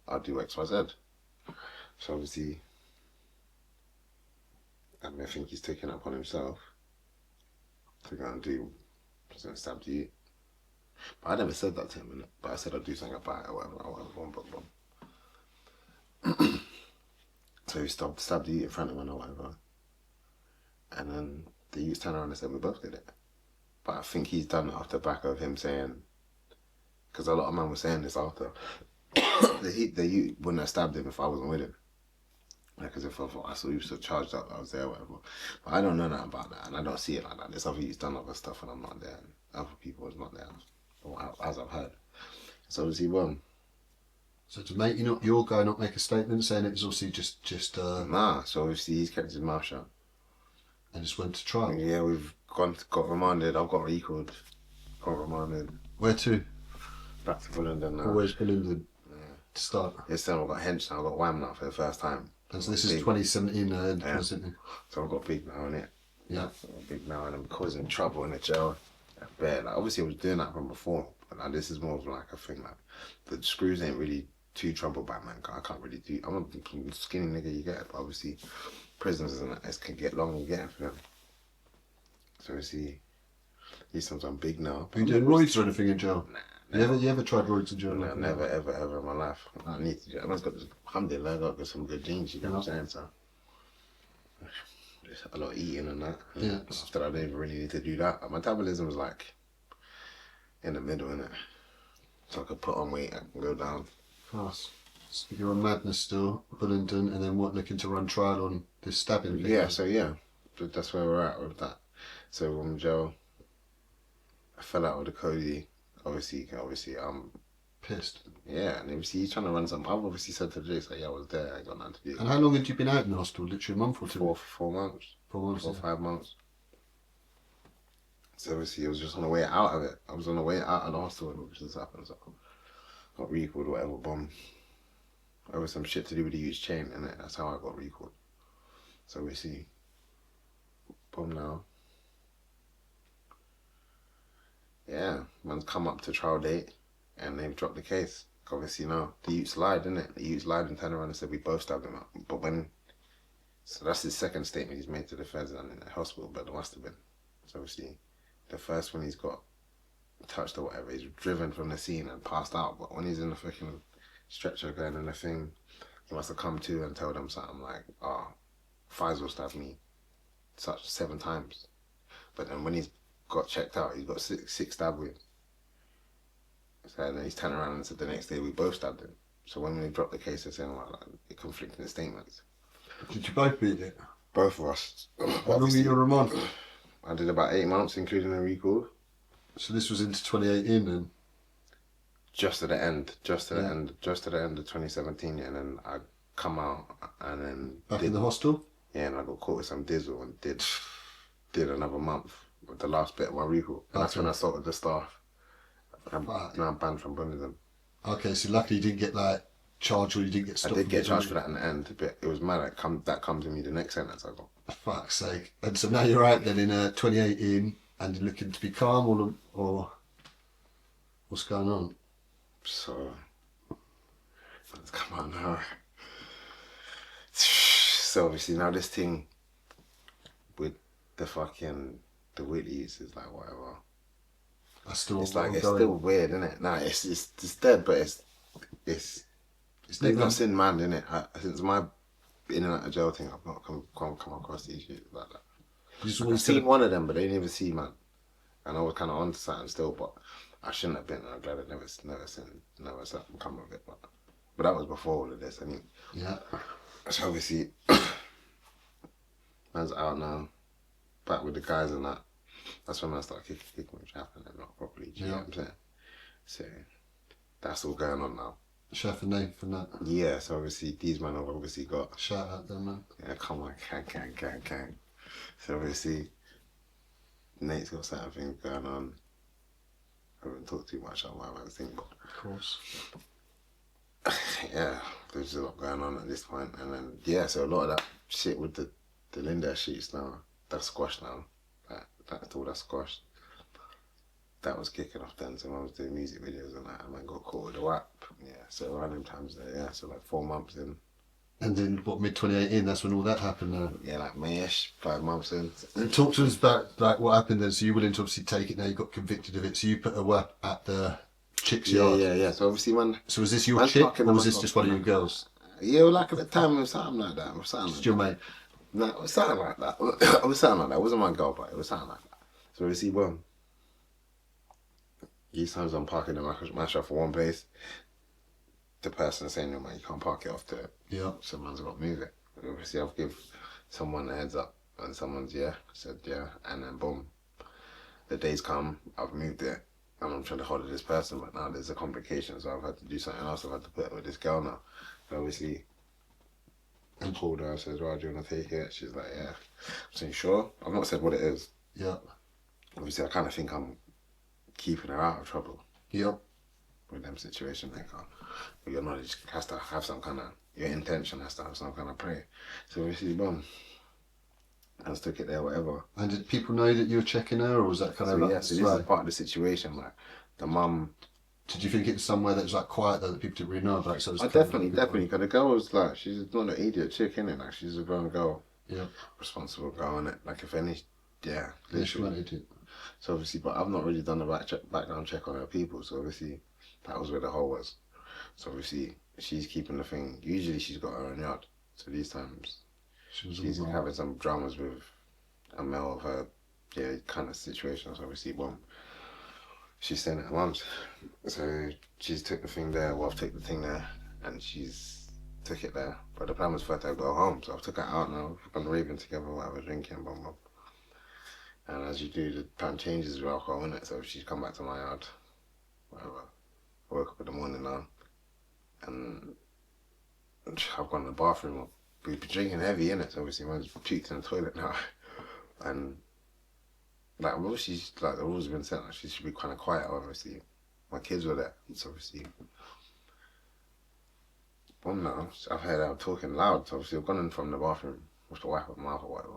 I'll do X, Y, Z. So obviously, I think he's taking it upon himself to go and do, he's going to stab you. But I never said that to him, innit? But I said I'd do something about it or whatever. So he stabbed you in front of him or whatever. And then the youth turned around and said, we both did it. But I think he's done it off the back of him saying, because a lot of men were saying this after, the youth wouldn't have stabbed him if I wasn't with him. Like, as if I saw he was so charged up, I was there, whatever. But I don't know nothing about that, and I don't see it like that. There's other youths done other stuff when I'm not there, and other people was not there, as I've heard. So obviously, So to make your guy not make a statement saying it was obviously just nah. So obviously he's kept his mouth shut. And just went to trial. Yeah, we've got remanded. I've got recalled. Got remanded. Where to? Back to Bullingdon now. Always Bullingdon. Yeah. To start. This time I've got hench now. I've got wham now for the first time. And so this is 2017 yeah. So I've got big now, innit? Yeah. So I've got big now and I'm causing trouble in the jail. Like, obviously I was doing that from before, but now this is more of like a thing like the screws ain't really too trouble by man. I can't really do. I'm a skinny nigga, you get it, but obviously prisons and that can get long and get for them. So obviously he's sometimes big now. Are you doing roids or anything in jail? Nah. You ever tried roids in jail? No, never, ever in my life. I need to do it. I've got this, alhamdulillah, I've got some good genes, you know what I'm saying? So, a lot of eating and that. And yeah. After that, I didn't even really need to do that. My metabolism was like in the middle, innit? So I could put on weight and go down. Class. So you're on madness still, Bullingdon, and then what, looking to run trial on this stabbing thing? Yeah, so yeah, that's where we're at with that. So from jail, I fell out with the Cody. Obviously, I'm pissed. Yeah, and obviously he's trying to run something. I've obviously said to the Jay, like, yeah, I was there, I got nothing to do. And how long had you been out in the hospital? Literally a month or two? 4 months. 4 months. 4 or 5 months. So obviously it was just on the way out of it. I was on the way out of the hospital, which just happened. So got recalled, whatever, bomb. Over some shit to do with the huge chain, and that's how I got recalled. So we see, boom now. Yeah, man's come up to trial date, and they've dropped the case. Obviously now, the youths lied, didn't it? The youths lied and turned around and said we both stabbed him up. But so that's his second statement he's made to the feds and in the hospital, but there must have been. So obviously, the first one he's got touched or whatever, he's driven from the scene and passed out. But when he's in the freaking stretcher going in the thing, he must have come to and told them something like, oh, Faisal stabbed me 7 times. But then when he's got checked out, he's got six stab wounds. So then he's turned around and said the next day we both stabbed him. So when they dropped the case, they're saying like conflicting statements. Did you both beat it? Both of us. How long were you on remand? I did about 8 months, including a recall. So this was into 2018 then? Just to the end of 2017, yeah, and then I come out and then Back in the hostel? Yeah, and I got caught with some diesel and did another month with the last bit of my recall. And that's when I sorted the staff. Now I'm banned from Buddhism. Okay, so luckily you didn't get like charged or you didn't get stopped. I did get charged for that in the end, but it was mad. That comes to me the next sentence I got. For fuck's sake. And so now you're out then in 2018 and you're looking to be calm or what's going on? So, come on now. So obviously now this thing with the Wheelies is like whatever. That's still it's still weird, isn't it? Nah, it's dead, but it's they've not seen man, innit? Since my in and out of jail thing, I've not come across these shit like that. I've seen one of them, but they never see man. And I was kind of onto something still, but I shouldn't have been. I'm glad I never come of it. But that was before all of this. I mean, yeah. So obviously, man's out now, back with the guys and that. That's when I started kicking with Chaff and not properly. Do you know what I'm saying? So that's all going on now. Chef and Nathan that. Yeah, so obviously these men have obviously got. Shout out them, man. Yeah, come on, gang. So obviously, Nate's got certain things going on. I haven't talked too much on my man's thing, but of course. Yeah, there's a lot going on at this point, and then yeah, so a lot of that shit with the Linda sheets now, that's squashed now. That's squashed. That was kicking off then, so I was doing music videos and that, and then got caught with the WAP. Yeah, so around them times there, yeah, so like 4 months in. And then what, mid 2018? That's when all that happened. Yeah, like Mayish, 5 months in. And talk to us about like what happened then. So you're willing to obviously take it now. You got convicted of it. So you put a WAP at the chick's yard. Yeah. So obviously So was this your chick or was this just one of your girls? Yeah, well, like at the time it was something like that. Just your mate. No, it was something like that. It was something like that. It wasn't my girl, but it was something like that. So obviously, these times I'm parking the mash off for one place. The person saying, "No man, you can't park it off there." Yeah. Someone's got to move it. Obviously, I'll give someone a heads up, and someone's said yeah, and then boom, the days come, I've moved it, and I'm trying to hold this person, but now there's a complication, so I've had to do something else. I've had to put it with this girl now. So obviously, I called her. I said, "Right, do you want to take it?" She's like, "Yeah." I'm saying, "Sure." I've not said what it is. Yeah. Obviously, I kind of think I'm keeping her out of trouble. Yep. With them situations, like, but your knowledge has to have some kind of, your intention has to have some kind of play. So obviously, boom, I just took it there, whatever. And did people know that you were checking her, or was that kind of like? Yeah, so this is part of the situation. Like the mum. Did you think it was somewhere that was like quiet though that people didn't really know about? So it was definitely. Because the girl was like, she's not an idiot chick, innit? Like she's a grown girl. Yeah. Responsible girl, innit? Like if any, yeah, literally. So obviously, but I've not really done the background check on her people. So obviously, that was where the hole was. So obviously, she's keeping the thing. Usually, she's got her own yard. So these times, she's having some dramas with a male of her, kind of situations. Obviously, boom. She's staying at her mum's. So she's took the thing there. Well, I've taken the thing there, and she's took it there. But the plan was for her to go home. So I've took her out now. We've gone raving together, whatever, drinking, boom. And as you do, the plan changes with alcohol, innit? So she's come back to my yard, whatever. I woke up in the morning now, and I've gone to the bathroom. We've been drinking heavy, innit? So obviously, man's puked in the toilet now. And like obviously, like the rules have been set, like she should be kind of quiet. Obviously, my kids were there, so obviously. One now, I've heard her talking loud, so obviously I've gone in from the bathroom with the wipe up my mouth or whatever,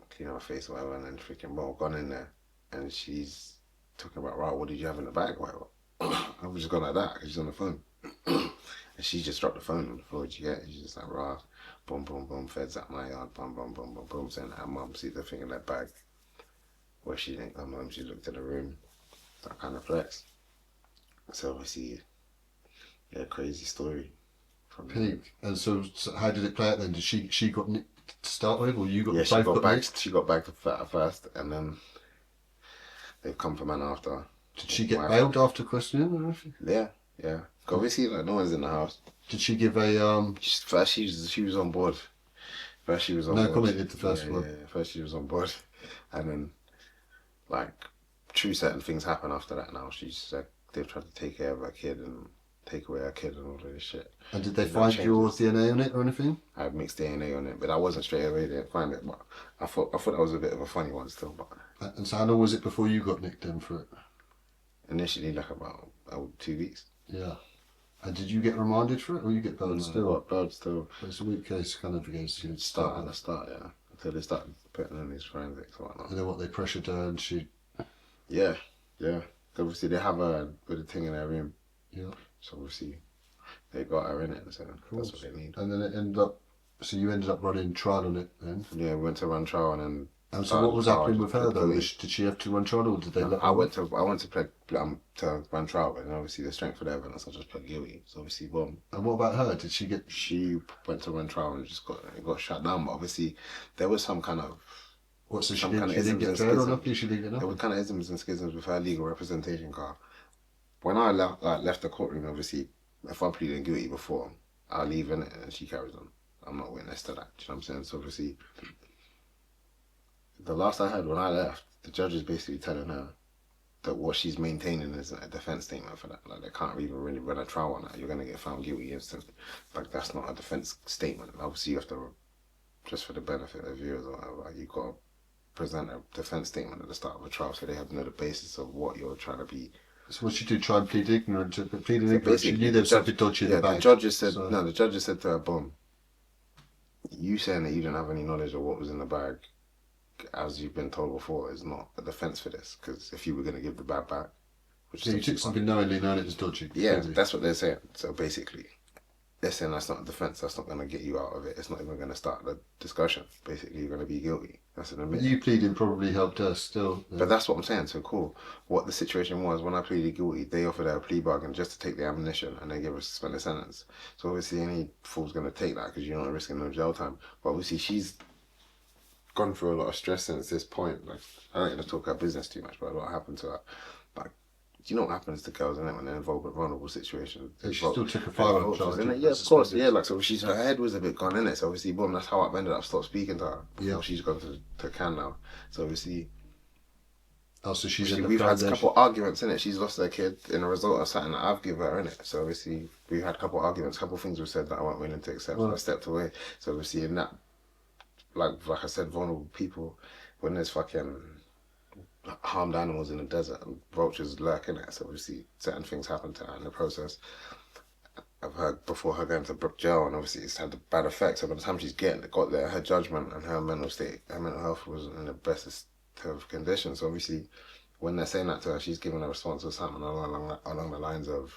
clean her face or whatever, and then freaking well, gone in there, and she's talking about, right, what did you have in the bag or whatever. I was just gone like that because she's on the phone. And she just dropped the phone on the floor. Did you get it? She's just like, rah, boom, boom, boom, feds at my yard, boom, boom, boom, boom, boom, saying that her mum sees the thing in that bag. Where she didn't come home, she looked in the room, that kind of flex. So obviously, yeah, crazy story. From Peak. And so how did it play out then? Did she got nicked to start with, or you got yeah, both got back. nicked? She got back to first, and then they've come for man after. Did she get bailed after questioning or anything? Yeah, yeah. Obviously, like no one's in the house. Did she give a First, she was on board. First, she was on board. no comment at the first one? Yeah. First, she was on board, and then like true certain things happen after that. Now she's like they've tried to take care of her kid and take away her kid and all of this shit. And did they find your DNA on it or anything? I had mixed DNA on it, but I wasn't straight away. They didn't find it, but I thought that was a bit of a funny one still. But And so how long was it before you got nicked in for it? initially, like about 2 weeks. Yeah. And did you get remanded for it, or you get bailed still? Bailed still. But it's a weak case, kind of against you. Start at the start, yeah. Until they started putting in these forensics and whatnot. And then what, they pressured her and she... Yeah. Obviously, they have her with a thing in their room. Yeah. So obviously, they got her in it, so that's what they need. And then it ended up... So you ended up running trial on it then? Yeah, we went to run trial and then... And so what was happening with her though? Did she have to run trial, or did they let her? I went to run trial, but then obviously the strength of the evidence, I just pled guilty. So obviously, boom. And what about her? Did she get... She went to run trial and just got shut down. But obviously, there was some kind of... What, so she some didn't, kind of she didn't get isms and jail or schism. nothing? She didn't get There nothing? were kind of isms and schisms with her legal representation car. When I left the courtroom, obviously, if I pleaded guilty before, I'll leave in it and she carries on. I'm not witness to that. Do you know what I'm saying? So obviously, the last I heard when I left, the judge is basically telling her that what she's maintaining is a defense statement for that. Like, they can't even really run a trial on that. You're going to get found guilty instantly. Like, that's not a defense statement. Obviously, you have to, just for the benefit of viewers or whatever, you've got to present a defense statement at the start of a trial so they have no the basis of what you're trying to be. So what she did, try and plead ignorant to, but pleading ignorant, she basically, knew there was something dodgy in the bag. The judge just said, So- no, the judge just said to her, boom, you saying that you didn't have any knowledge of what was in the bag, as you've been told before, is not a defense for this. Because if you were going to give the bag back, which Yeah, you is took something knowingly knowing it was dodgy. yeah, Crazy. that's what they're saying. So basically, they're saying that's not a defense. That's not going to get you out of it. It's not even going to start the discussion. Basically, you're going to be guilty. That's an But admit. you pleading probably helped her still. Yeah. But that's what I'm saying. So cool. What the situation was when I pleaded guilty, they offered her a plea bargain just to take the ammunition and they gave her a suspended sentence. So obviously, any fool's going to take that because you're not risking no jail time. But obviously, she's gone through a lot of stress since this point. Like, I don't going to talk her business too much, but a lot happened to her. Like, do you know what happens to girls, innit, when they're involved with vulnerable situations? Yeah, she still took a firearm charge. Innit? Yeah, of course. Yeah, like, so her head was a bit gone, innit? So obviously, boom, that's how I've ended up stopped speaking to her. Yeah. She's gone to Cannes now. So obviously, Oh, so she's in the we've had a foundation. couple arguments, innit? She's lost her kid in a result of something that I've given her, innit? So obviously, we've had a couple arguments, a couple things were said that I wasn't willing to accept, so I stepped away. So obviously, in that, like I said, vulnerable people, when there's fucking harmed animals in the desert and vultures lurk in it, so obviously certain things happen to her in the process of her before her going to jail, and obviously it's had a bad effect. So by the time she's got there, her judgment and her mental state, her mental health wasn't in the best of conditions. So obviously, when they're saying that to her, she's giving a response to something along the lines of,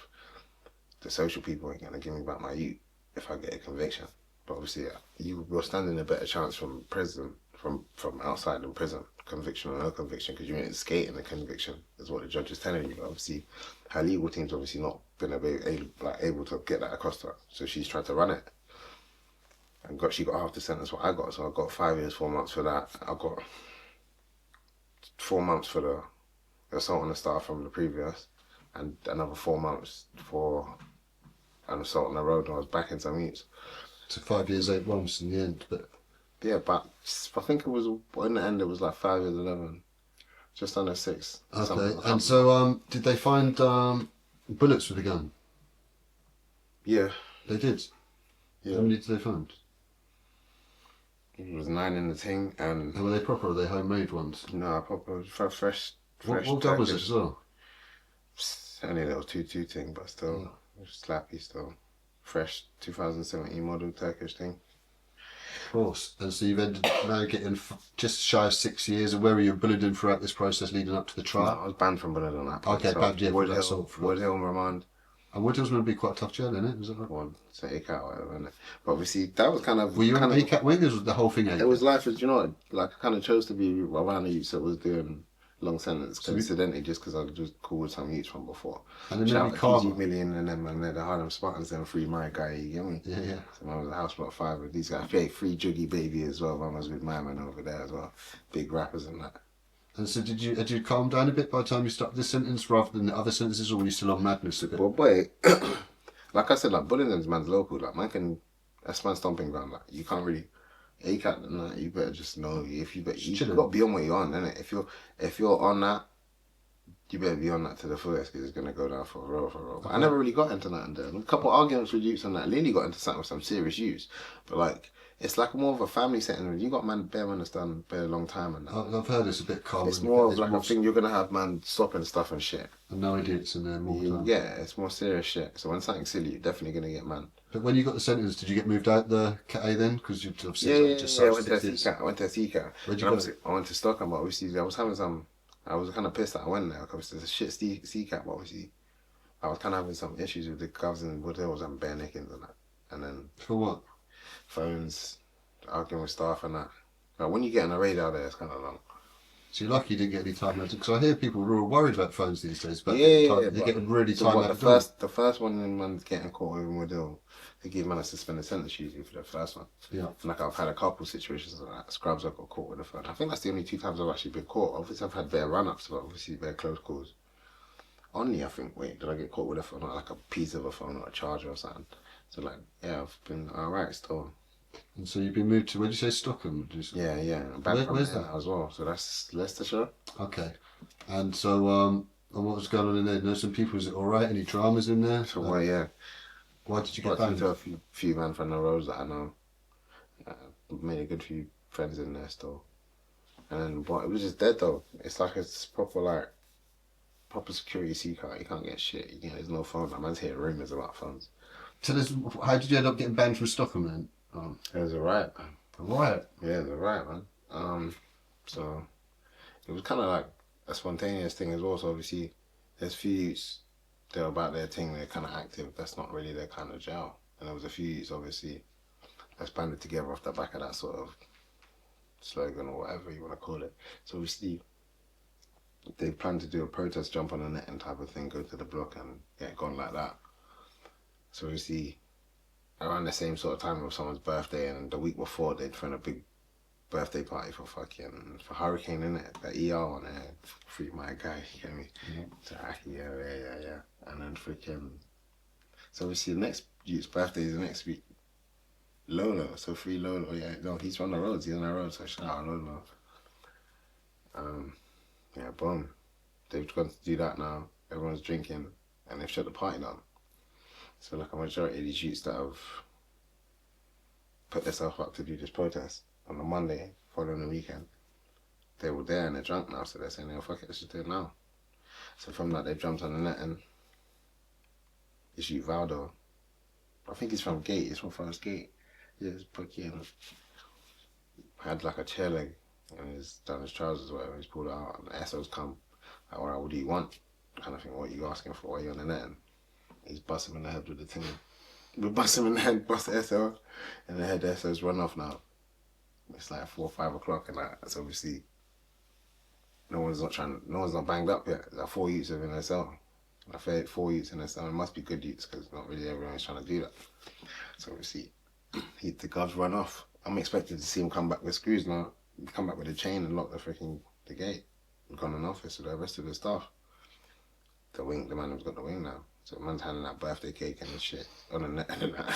the social people ain't gonna give me back my youth if I get a conviction. But obviously, you're standing a better chance from prison, from outside in prison, conviction or no conviction, because you ain't skating the conviction, is what the judge is telling you. But obviously, her legal team's obviously not been able to get that across to her. So she's trying to run it. And she got half the sentence what I got. So I got 5 years, 4 months for that. I got 4 months for the assault on the staff from the previous, and another 4 months for an assault on the road when I was back in some youths. So 5 years, 8 months in the end. But Yeah, but I think it was, in the end, it was like 5 years, 11. Just under 6. okay. And so, did they find bullets with the gun? Yeah. They did. Yeah. How many did they find? It was 9 in the thing, and And were they proper or were they homemade ones? no, proper fresh. What gun was it Turkish. as well? Only a little 2.2 thing, but still slappy, still fresh 2017 model Turkish thing. Of course. And so you've ended now getting just shy of 6 years. And where were you bullied throughout this process leading up to the No, trial? I was banned from Bullet on that point. Okay, so banned, yeah, Wood for that Hill, sort of- Wood Hill, Remand, And Woodhill's going to be quite a tough jail, isn't it? Is that right? or take out, whatever. Innit? But obviously, that was kind of. Were you kind on of, ACAT wing or was the whole thing ACAT? It was life, you know, what, like I kind of chose to be around the youths that was doing long sentence, coincidentally, just because I was just cool with some youths from before. And then Shout maybe out Karma. PG Million and them, and the Harlem Spartans, them free my guy, you get me? Yeah, yeah. So I was a house block 5 with these guys. Yeah, free Juggy Baby as well. I was with my man over there as well. Big rappers and that. And so had you calmed down a bit by the time you started this sentence rather than the other sentences, or were you still on madness a bit? But boy, like I said, like Bullingdon's man's local. Like man can, that's man stomping ground. Like you can't really, you can't. Nah, you better just know if you Chilling. got to be on what you're on, innit? If you're on that, you better be on that to the fullest because it's gonna go down for a roll. But I never really got into that. And a couple arguments with youths on that. Lily got into something with some serious youths, but like. It's like more of a family setting. You got bare man that's done bare long time and that. I've heard it's a bit calm. It's more of like a thing you're gonna have man stopping stuff and shit. And no idiots in there more time. Yeah, it's more serious shit. So when something's silly, you're definitely gonna get man. But when you got the sentence, did you get moved out the Cat A then? Because you obviously Yeah, just I served went to 6 years. CCAT. Where'd you And go? I went to Stockholm, but obviously I was having some. I was kind of pissed that I went there because it's a shit CCAT, but obviously I was kind of having some issues with the govs and what there was and bare nickings and that. And then For what? phones, arguing with staff and that. But when you get on a radar there, it's kind of long. So you're lucky you didn't get any time out because I hear people are worried about phones these days, but Yeah, they're getting really so time what, out. the first one in man's getting caught with Model, they give man a suspended sentence usually for the first one. Yeah. And like I've had a couple situations like that. Scrubs I got caught with the phone. I think that's the only 2 times I've actually been caught. Obviously I've had bare run-ups, but obviously bare close calls. Only I think, wait, did I get caught with a phone, like a piece of a phone or a charger or something? So like, yeah, I've been alright still. And so you've been moved to, where did you say, Stockholm? Yeah. I'm back from Where's there that? as well. So that's Leicestershire. Okay. And so, and what was going on in there? Know some people, was it alright? Any dramas in there? So well, yeah. Why did you get Got banned? into a few man from the roads that I know. Made a good few friends in there still. And then, but it was just dead though. It's like it's proper security C card. You can't get shit. You know, there's no phone. Like, man's hearing rumours about phones. So how did you end up getting banned from Stockholm then? It was a riot. A riot? Yeah, it was a riot, man. So it was kind of like a spontaneous thing as well. So obviously, there's few youths they're about their thing. They're kind of active. That's not really their kind of jail. And there was a few youths obviously that's banded together off the back of that sort of slogan or whatever you want to call it. So obviously, they plan to do a protest, jump on the net and type of thing, go to the block and get gone like that. So obviously, around the same sort of time of someone's birthday, and the week before they'd thrown a big birthday party for Hurricane, innit? The ER one there, free my guy, you get me? So yeah. And then so obviously the next youth's birthday is the next week. Lolo, so free Lolo, yeah, no, he's on the roads, so shout out Lolo. Yeah, boom. They've gone to do that now, everyone's drinking, and they've shut the party down. So like a majority of these youths that have put themselves up to do this protest on the Monday following the weekend, they were there and they're drunk now, so they're saying, oh fuck it, let's just do it now. So from that they've jumped on the net and this youth Valdo, I think he's from Gate, he's from Forest Gate. He's fucking had like a chair leg and he's done his trousers or whatever, he's pulled it out and the SO's come, like, alright, what do you want? Kind of thing, what are you asking for? Why are you on the net? And he's bust him in the head with the thing. We bust him in the head, bust the SO, and the head SO's run off now. It's like 4 or 5 o'clock and that's obviously no one's not banged up yet. There's like 4 youths in their cell. I feel 4 youths in their cell. It must be good youths because not really everyone's trying to do that. So obviously the guards run off. I'm expecting to see him come back with screws now. Come back with a chain and lock the gate. Gone in office with the rest of the staff. The man who's got the wing now. So the man's handing out birthday cake and shit on the net and that.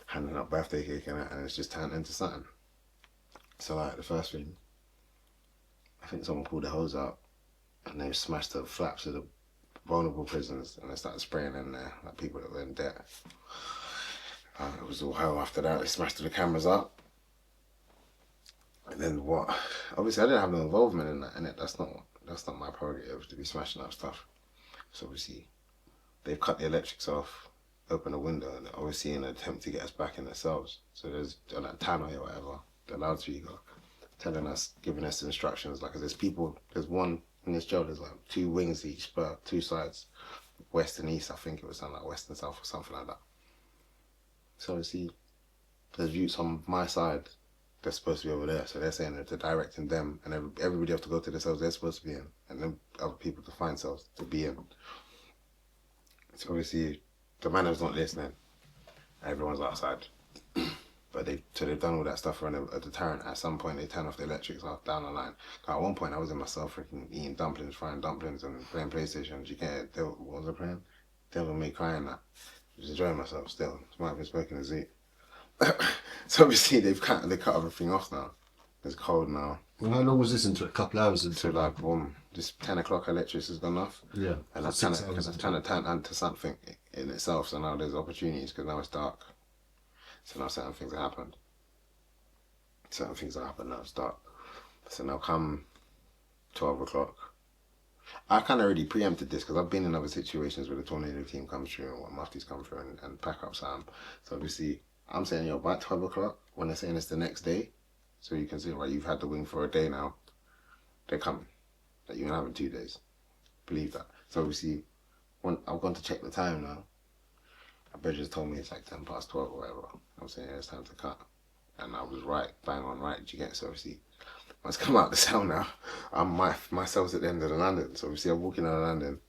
Handing out birthday cake and that, and it's just turned into something. So like the first thing, I think someone pulled the hose out and they smashed the flaps of the vulnerable prisoners and they started spraying in there, like people that were in debt. It was all hell after that. They smashed the cameras up. And then what? Obviously, I didn't have no involvement in that, innit? That's not my prerogative to be smashing up stuff. So obviously, they've cut the electrics off, opened a window, and obviously in an attempt to get us back in the cells. So there's on that tannoy or whatever, the loudspeaker, telling us, giving us instructions. Like, 'cause there's one in this jail. There's like 2 wings each, but 2 sides, west and east. I think it was something like west and south or something like that. So obviously, there's youths on my side. They're supposed to be over there, so they're saying that they're directing them, and everybody have to go to the cells they're supposed to be in, and then other people to find cells to be in. So obviously, the manager's not listening. Everyone's outside, but they've done all that stuff for a deterrent. At some point, they turn off the electrics off down the line. At one point, I was in my cell freaking eating dumplings, frying dumplings, and playing PlayStation. You get it? What was I playing? Devil May Cry and that. I was enjoying myself still. Might have been smoking a Z. So obviously they cut everything off now. It's cold now. Well, how long was this into? A couple hours So into? like just 10 o'clock electricity has gone off. Yeah. And I've trying to turn into something in itself. So now there's opportunities because now it's dark. So now certain things have happened. Now it's dark. So now come 12 o'clock. I kind of already preempted this because I've been in other situations where the tornado team comes through and what muftis come through and pack up Sam. So obviously I'm saying, yo, by 12 o'clock, when they're saying it's the next day, so you can see, right, you've had the wing for a day now, they're coming. Like, you're having 2 days. Believe that. So obviously, when I've gone to check the time now, my brother just told me it's like 10 past 12 or whatever. I'm saying, yeah, it's time to cut. And I was right, bang on right. Did you get it? So obviously, once I come out the cell now, my cell's at the end of the landing. So obviously, I'm walking out the landing.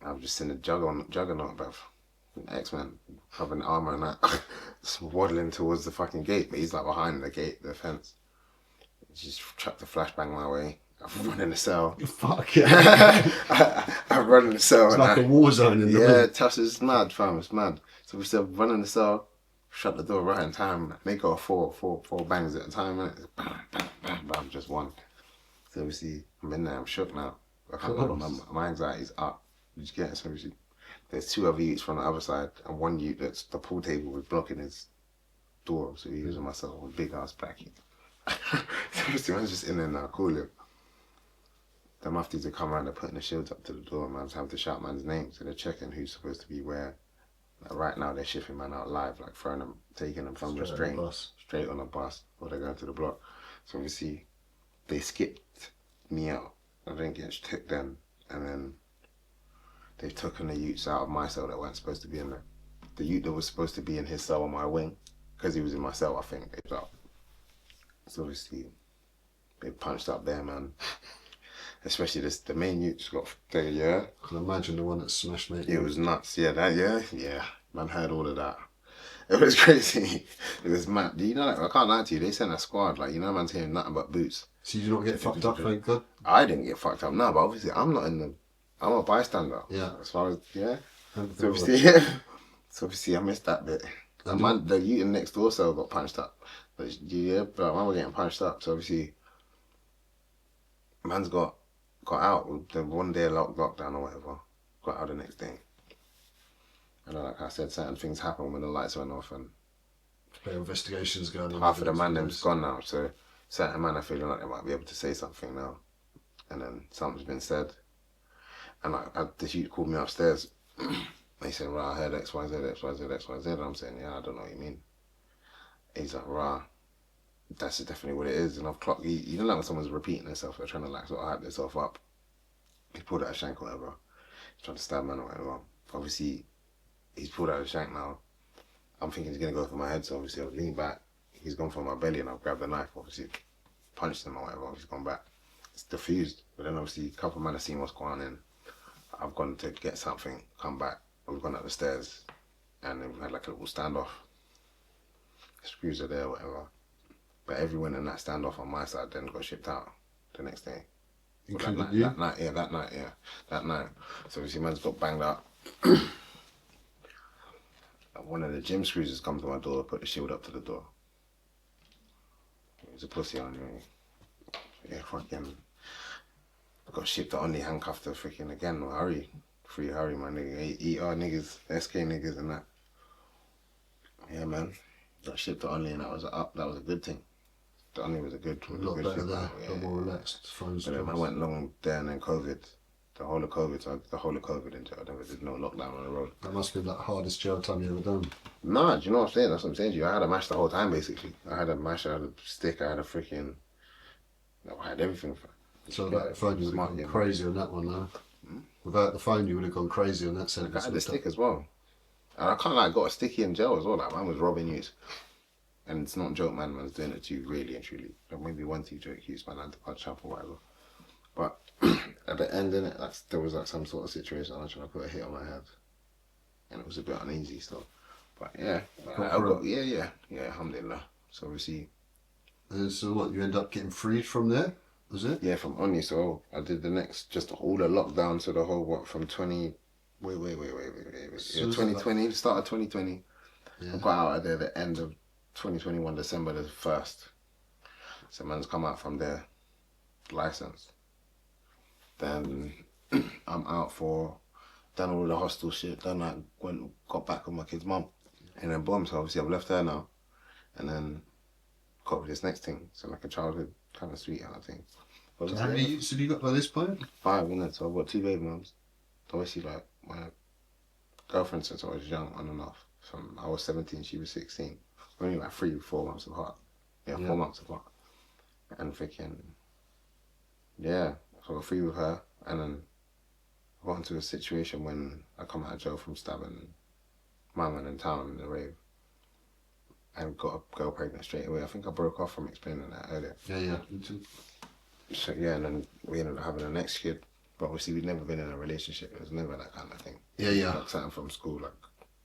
I've just seen a juggernaut, bruv. X-Men, having armor and that, just waddling towards the fucking gate, but he's like behind the gate, the fence. He just chucked a flashbang my way. I'm running the cell. Fuck yeah. I'm running the cell. It's like a war zone in the Yeah, room. Tuss is mad, fam. It's mad. So we still running the cell, shut the door right in time. They go four bangs at a time, and bam, bam, bam, bam, just one. So obviously, I'm in there. I'm shook now. I can't lie, my anxiety's up. Did you get it? So obviously, there's 2 other youths from the other side, and one youth that's the pool table was blocking his door, so he was in my cell with a big ass blackie. So obviously, man's just in there now, cooling. The muftis are come around, they're putting the shields up to the door, man's having to shout man's name, so they're checking who's supposed to be where. Like right now, they're shifting man out live, like throwing them, taking them from restraint straight on a bus, or they're going to the block. So obviously, they skipped me out. I didn't get took then, and then they've taken the youths out of my cell that weren't supposed to be in there. The youth that was supposed to be in his cell on my wing, because he was in my cell, I think, they was out. So obviously, they punched up there, man. Especially the main youths got there, yeah. I can imagine the one that smashed me. It was nuts, yeah, yeah. Man heard all of that. It was crazy. It was mad. You know, like, I can't lie to you, they sent a squad, like, you know, man's hearing nothing but boots. So you did not get fucked up, thank God? I didn't get fucked up, no, but obviously I'm a bystander. Yeah. As far as, yeah. So obviously, obviously I missed that bit. The youth in next door cell got punched up. But yeah, but man was getting punched up, so obviously man's got out with the 1 day lockdown or whatever. Got out the next day. And like I said, certain things happen when the lights went off and investigations going on. half of the man them's gone now, so certain men are feeling like they might be able to say something now. And then something's been said. And this youth called me upstairs. He said, "Rah, I heard X, Y, Z, X, Y, Z, X, Y, Z." And I'm saying, "Yeah, I don't know what you mean." He's like, "Rah, that's definitely what it is." And I've clocked, you know, like when someone's repeating themselves, they're trying to like sort of hype themselves up. He pulled out a shank or whatever. He's trying to stab man or whatever. Obviously, he's pulled out a shank now. I'm thinking he's going to go for my head, so obviously I'll lean back. He's gone for my belly and I've grabbed the knife, obviously punched him or whatever. He's gone back. It's diffused. But then obviously a couple of men have seen what's going on in. I've gone to get something, come back. We've gone up the stairs and then we've had like a little standoff. Screws are there or whatever. But everyone in that standoff on my side then got shipped out the next day. Including you? That night. So obviously man's got banged up. One of the gym screws has come to my door, put the shield up to the door. He was a pussy on me. Yeah, fucking. I got shipped to only handcuffed to freaking again. Hurry. Free hurry, my nigga. ER niggas, SK niggas and that. Yeah, man. Got shipped to only and that was a good thing. Donny was a good better there, female, a lot more relaxed. Phones. But then I went long there and then COVID. The whole of COVID, so the whole of COVID in jail. I never did no lockdown on the road. That must be the hardest jail time you ever done. Nah, do you know what I'm saying? That's what I'm saying to you. I had a mash the whole time basically. I had a mash, I had a stick, I had a freaking. I had everything. So without the phone, you would have gone crazy on that one, though. Without the phone, you would have gone crazy on that sentence. I had the stick as well. And I kind of like got a sticky in jail as well. Like man was robbing you. And it's not a joke, man. Man's doing it to you really and truly. Like maybe one two joke use man had to punch up or whatever. But at the end in it, there was like some sort of situation. I was trying to put a hit on my head, and it was a bit uneasy still. But yeah, alhamdulillah. So obviously. And so what? You end up getting freed from there? Was it? Yeah, from Oni. So I did the next, just all the lockdown. So the whole from 20. Wait. Yeah, 2020. The start of 2020. Yeah. I got out of there the end of 2021, December the 1st. So man's come out from there, licensed. Then I'm out for, done all the hostel shit, got back with my kid's mum. And then boom, so obviously I've left her now. And then got with this next thing. So like a childhood kind of sweetheart thing. So how many youths have you got by this point? 5 minutes. So I've got 2 baby mums. Obviously like my girlfriend since I was young, on and off. From I was 17, she was 16. We're only like 3-4 months apart. Yeah, 4 months apart. And freaking, yeah. So I got free with her, and then I got into a situation when I come out of jail from stabbing my man in town in the rave, and got a girl pregnant straight away. I think I broke off from explaining that earlier. Yeah. So yeah, and then we ended up having the next kid, but obviously we'd never been in a relationship. It was never that kind of thing. Yeah. Like something from school, like.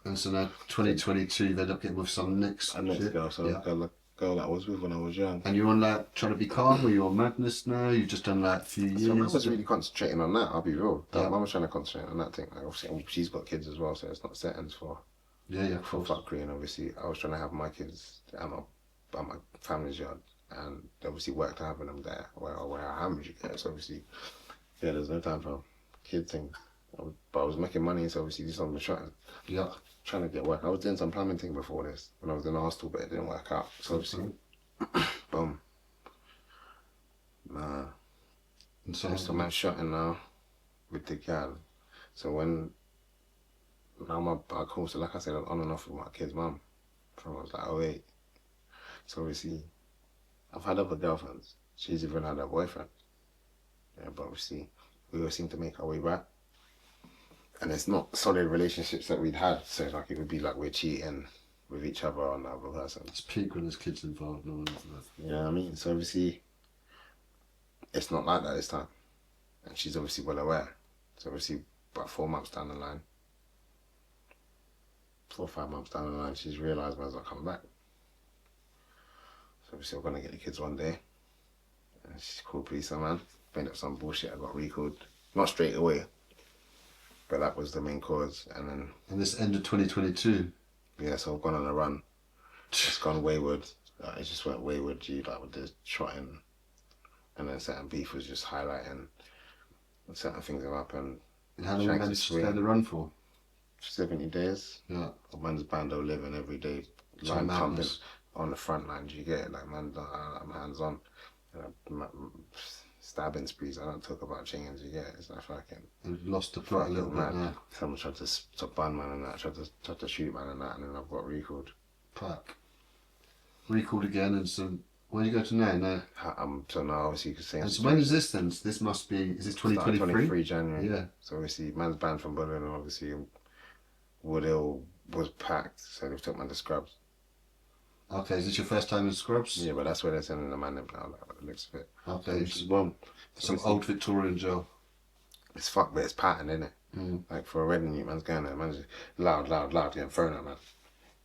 And so now 2022, they end up getting with some next girl, so a girl that I was with when I was young. And you're on like trying to be calm, or you're on madness now? You've just done like a few years. So I was really concentrating on that, I'll be real. Mum was trying to concentrate on that thing. Like, obviously she's got kids as well, so it's not settings for for fuckery. And obviously I was trying to have my kids at my family's yard, and obviously work to having them there where I am. So obviously, yeah, there's no time for kid thing. But I was making money, so obviously this was trying to get work. I was doing some plumbing thing before this when I was in the hostel, but it didn't work out. So obviously, boom. Nah. And so man shutting now with the gal. So when now I call, so like I said, I was on and off with my kid's mum from I was like 08. So obviously, I've had other girlfriends. She's even had a boyfriend. Yeah, but obviously, we always seem to make our way back. And it's not solid relationships that we'd had, so like it would be like we're cheating with each other on the other person. It's peak when there's kids involved. No, you know what I mean? So obviously, it's not like that this time. And she's obviously well aware. So obviously, about 4 months down the line, 4 or 5 months down the line, she's realised man's not coming back. So obviously, we're going to get the kids one day. And she's called police, man. Made up some bullshit, I got recalled. Not straight away. But that was the main cause, and then. And this ended 2022. Yeah, so I've gone on a run. It's gone wayward. It just went wayward. Like with the trotting, and then certain beef was just highlighting certain things have happened. And how long have you managed to stay on the run for? 70 days. Yeah. A man's bando living every day, line pumping on the front line. Do you get it? Like man, I'm hands on. Stabbing sprees. I don't talk about chains. You get it? It's not fucking. You've lost the plot a little bit. Yeah. Someone tried to ban man and that. Tried to shoot man and that, and then I've got recalled. Fuck. Recalled again, and so where do you go to now? No. So now obviously you could say. And so when is this then? So this must be. Is this 2023? 23 January. Yeah. So obviously man's banned from Burglary, and obviously Woodhill was packed, so they've took man to Scrubs. Okay, is this your first time in Scrubs? Yeah, but that's where they're sending the man in now, like, by the looks of it. Okay. Which is one. Some old Victorian jail. It's fucked, but it's pattern, isn't it? Like for a wedding, man's going there, man's loud, getting thrown at man.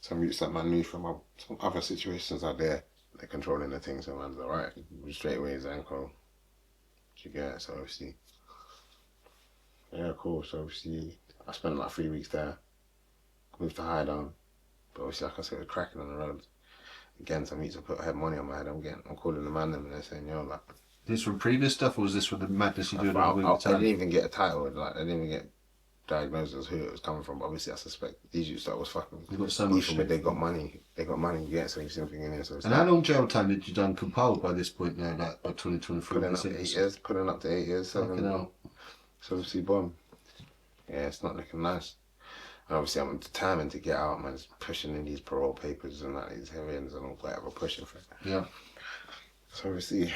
Some youths that man knew from some other situations out there, they're controlling the thing, so man's alright. Straight away his ankle. Do you get it? So obviously, yeah, cool. So obviously, I spent like 3 weeks there. Moved to High Down, but obviously, like I said, it was cracking on the road. Again, some youths have put head money on my head. I'm calling the man them and they're saying, yo, like. This from previous stuff, or was this from the madness you doing? I didn't even get a title. Like I didn't even get diagnose as who it was coming from. But obviously, I suspect these youths that was fucking. You've got so much shit. They got money. They got money. You get something in here. So and how long jail time did you done compiled by this point now? Like by 2023? Putting up to 8 years. Putting up to 8 years. 7. So obviously, boom. Yeah, it's not looking nice. And obviously, I'm determined to get out, man. Just pushing in these parole papers and that, these hearings and whatever, pushing for it. Yeah. So obviously,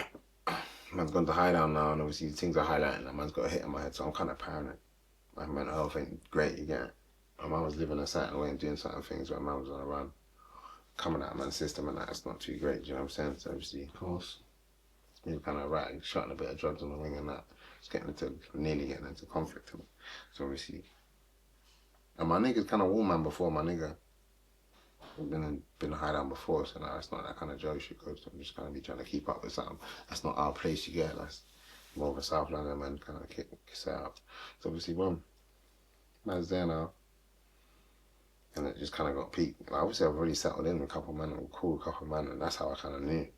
man's gone to high down now, and obviously things are highlighting. That man's got a hit in my head, so I'm kind of paranoid. My mental health ain't great, you get it. My man was living a certain way and doing certain things where man was on a run. Coming out of man's system and that's not too great, do you know what I'm saying? So obviously, Of course. it's me kind of right, shotting a bit of drugs on the wing and that. It's nearly getting into conflict. So obviously, and my nigga's kind of warm man before, my nigga. I've been high down before, so now it's not that kind of Joe shit, because I'm just kind of be trying to keep up with something. That's not our place, you get. That's more of a South London man kind of set up. So obviously, man's there now. And it just kind of got peaked. Like, obviously, I've already settled in with a couple of men, and cool couple of men, and that's how I kind of knew.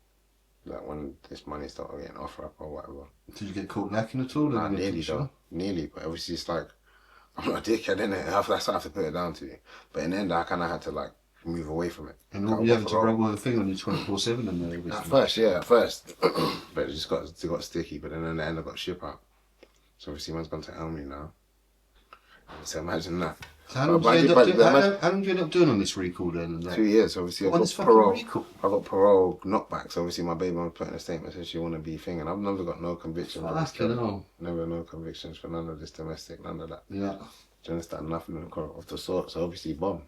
Like, when this money started getting offered up or whatever. Did you get caught lacking at all? Nah, nearly though. Nearly, but obviously it's like, I'm not a dickhead, innit? That's what I have to put it down to. But in the end, I kind of had to, like, move away from it. And you having to run with the thing on you 24/7 and there? At first. But it just got sticky, but then in the end I got ship out. So obviously man's gone to Elmy now. So imagine that. So how long did you end up doing on this recall then? 2 years, obviously. I got parole. I got parole knockbacks. Obviously my baby mum put in a statement, said she want to be thing, and I've never got no conviction for this. Never no convictions for none of this domestic, none of that. Yeah. Do you understand? Nothing of the sort. So obviously, bomb.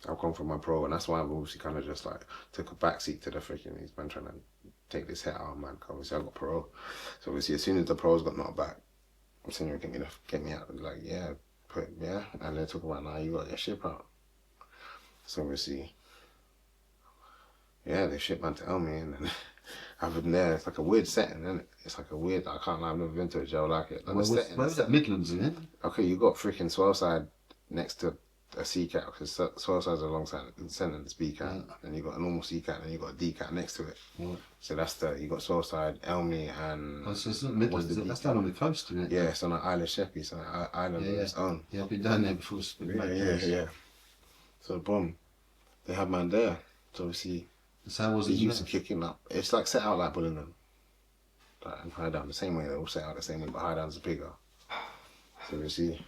I've come from my parole, and that's why I've obviously kind of just like took a backseat to the freaking these men trying to take this hit out, man. Obviously, I got parole. So obviously, as soon as the parole's got knocked back, I'm saying, get me out. Like, yeah, and they talk about now you got your ship out. So obviously, yeah, they shipped man to Elmy, and then I've been there. It's like a weird setting, isn't it? It's like a weird. I can't lie. I've never been to a jail like it. Like where was that? Midlands, isn't it? Okay, you got freaking Swellside next to a C-cat, because Swellside's alongside the sentence B-cat, and you got a normal C-cat, and you got a D-cat next to it. Yeah. So that's you got Swellside, Elmy, and... so it's not Midlands, that's down on the coast, isn't it? Yeah, it's on an island Sheppey, so an island of its own. Yeah, I've been down there before. Yeah. So boom, they have man there. So obviously, so how was it? Used to kicking up. It's like set out like Bullingham, like and high down the same way. They all set out the same way, but high down's bigger. So obviously,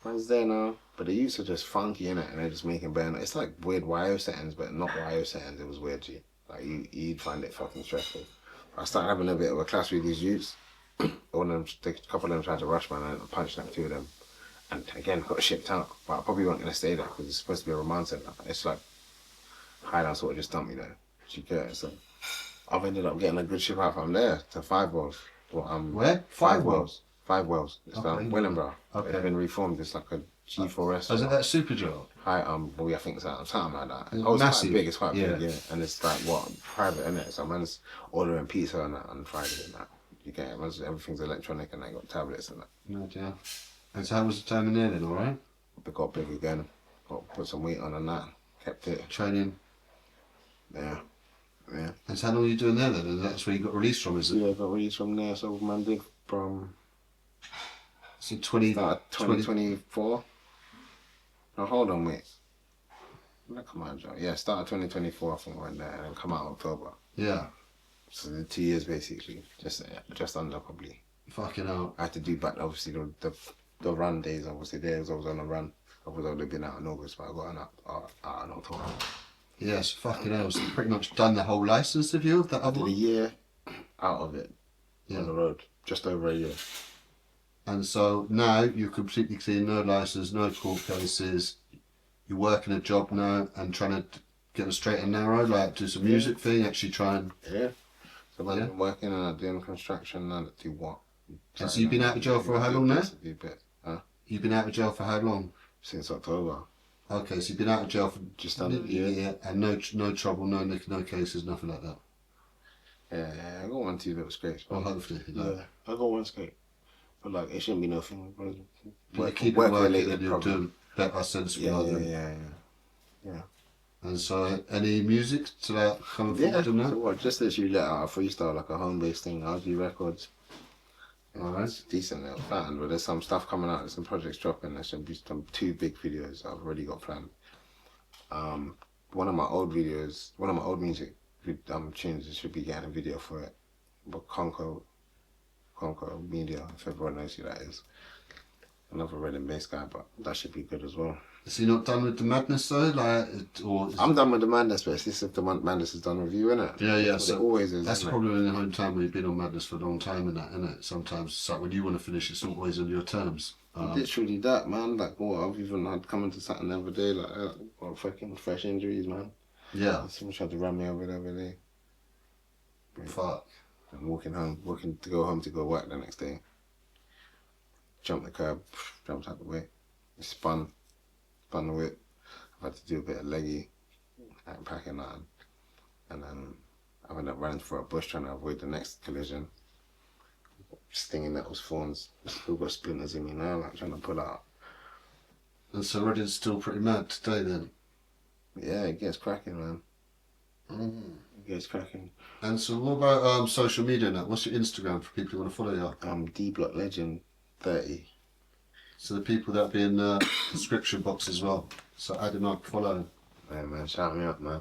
man's there now, but they used to just funky in it, and they're just making bare. It's like weird YO settings, but not YO settings. It was weird, G. Like you'd find it fucking stressful. I started having a bit of a clash with these youths. A couple of them tried to rush man, and I punched like 2 of them. And again, got shipped out. But I probably wasn't going to stay there because it's supposed to be a remand centre. It's like, Highland sort of just dumped me there. You get it? So I've ended up getting a good ship out from there to 5 Wells. Where? 5 Wells? 5 Wells. It's down Wellingborough. Okay. It's been reformed. It's like a G4S. Is it that super jail? I think it's something like that. It's massive. Quite big. It's quite big, yeah. And it's like, private, innit? So man's ordering pizza and that on Friday and that. You get it? Everything's electronic and they got tablets and that. No doubt. And so how was the time in there then, alright? They got big again. Put some weight on and that. Kept it. Training? Yeah. And so how long are you doing there then? And that's where you got released from, is it? Yeah, I got released from there. So man did from... So 2024? No, hold on, wait. Come on, Joe. Yeah, started 2024, I think, went there, and then come out October. Yeah. So the 2 years basically, just under probably. Fucking hell. I had to do back obviously the run days. Obviously, days I was on a run. I would have been out in August, but I got out in October. Yes, fucking hell. So you pretty much done the whole license of you of that other one? I did a year out of it on the road, just over a year. And so now you're completely clean, no license, no court cases. You're working a job now and trying to get a straight and narrow, like do some music thing, actually try and... Yeah. So I've been working and I'm doing construction and I do what? And so you've been out of jail for how long now? Huh? You've been out of jail for how long? Since October. Okay, so you've been out of jail for just under a year. Yeah, and no trouble, no cases, nothing like that. Yeah, I got 1, 2 little scrapes. Well, hopefully. Yeah, I got 1 scrape. But like, it shouldn't be nothing. Keep it working and you'll do better sensible. Yeah. And so, any music to that come forward in that? So what, just literally let out a freestyle, like a home-based thing. I'll do records. Alright. It's decent little planned, but there's some stuff coming out, there's some projects dropping, there's some 2 big videos I've already got planned. One of my old music tunes, I should be getting a video for it. But Conco Media, if everyone knows who that is. Another red and bass guy, but that should be good as well. Is he not done with the madness though? I'm done with the madness, but it's this if the madness is done with you, innit? Yeah. So it always is. That's the problem in the hometown when you've been on madness for a long time, and that, innit? Sometimes it's like when you want to finish, it's always on your terms. Literally that, man. Like, I've even had come into something the other day, got fucking fresh injuries, man. Yeah. Someone tried to run me over the other day. Fuck. I'm walking to go home to go work the next day. Jumped the curb, jumped out the way. Spun the whip. I've had to do a bit of leggy, packing that, and then I ended up running for a bush trying to avoid the next collision. Stinging nettles, thorns. Still got splinters in me now, like trying to pull out. And so Reddit's still pretty mad today then? Yeah, it gets cracking, man. It gets cracking. And so what about social media now? What's your Instagram for people who want to follow you? D-Block Legend 30. So the people that'll be in the description box as well. So add him up, follow him. Yeah, man, shout me up, man.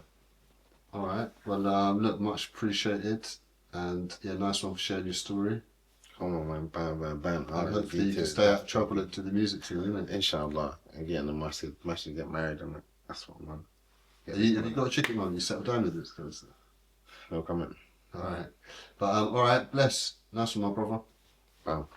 Alright, well look, much appreciated. And yeah, nice one for sharing your story. Come on, man, bam. And hopefully you can stay out of trouble into the music too, innit? Inshallah. And getting the mustard get married, and that's what, man. Have you got a chicken run? You settled down with this kind of stuff? No comment. Alright. But alright, bless. Nice one, my brother. Bam.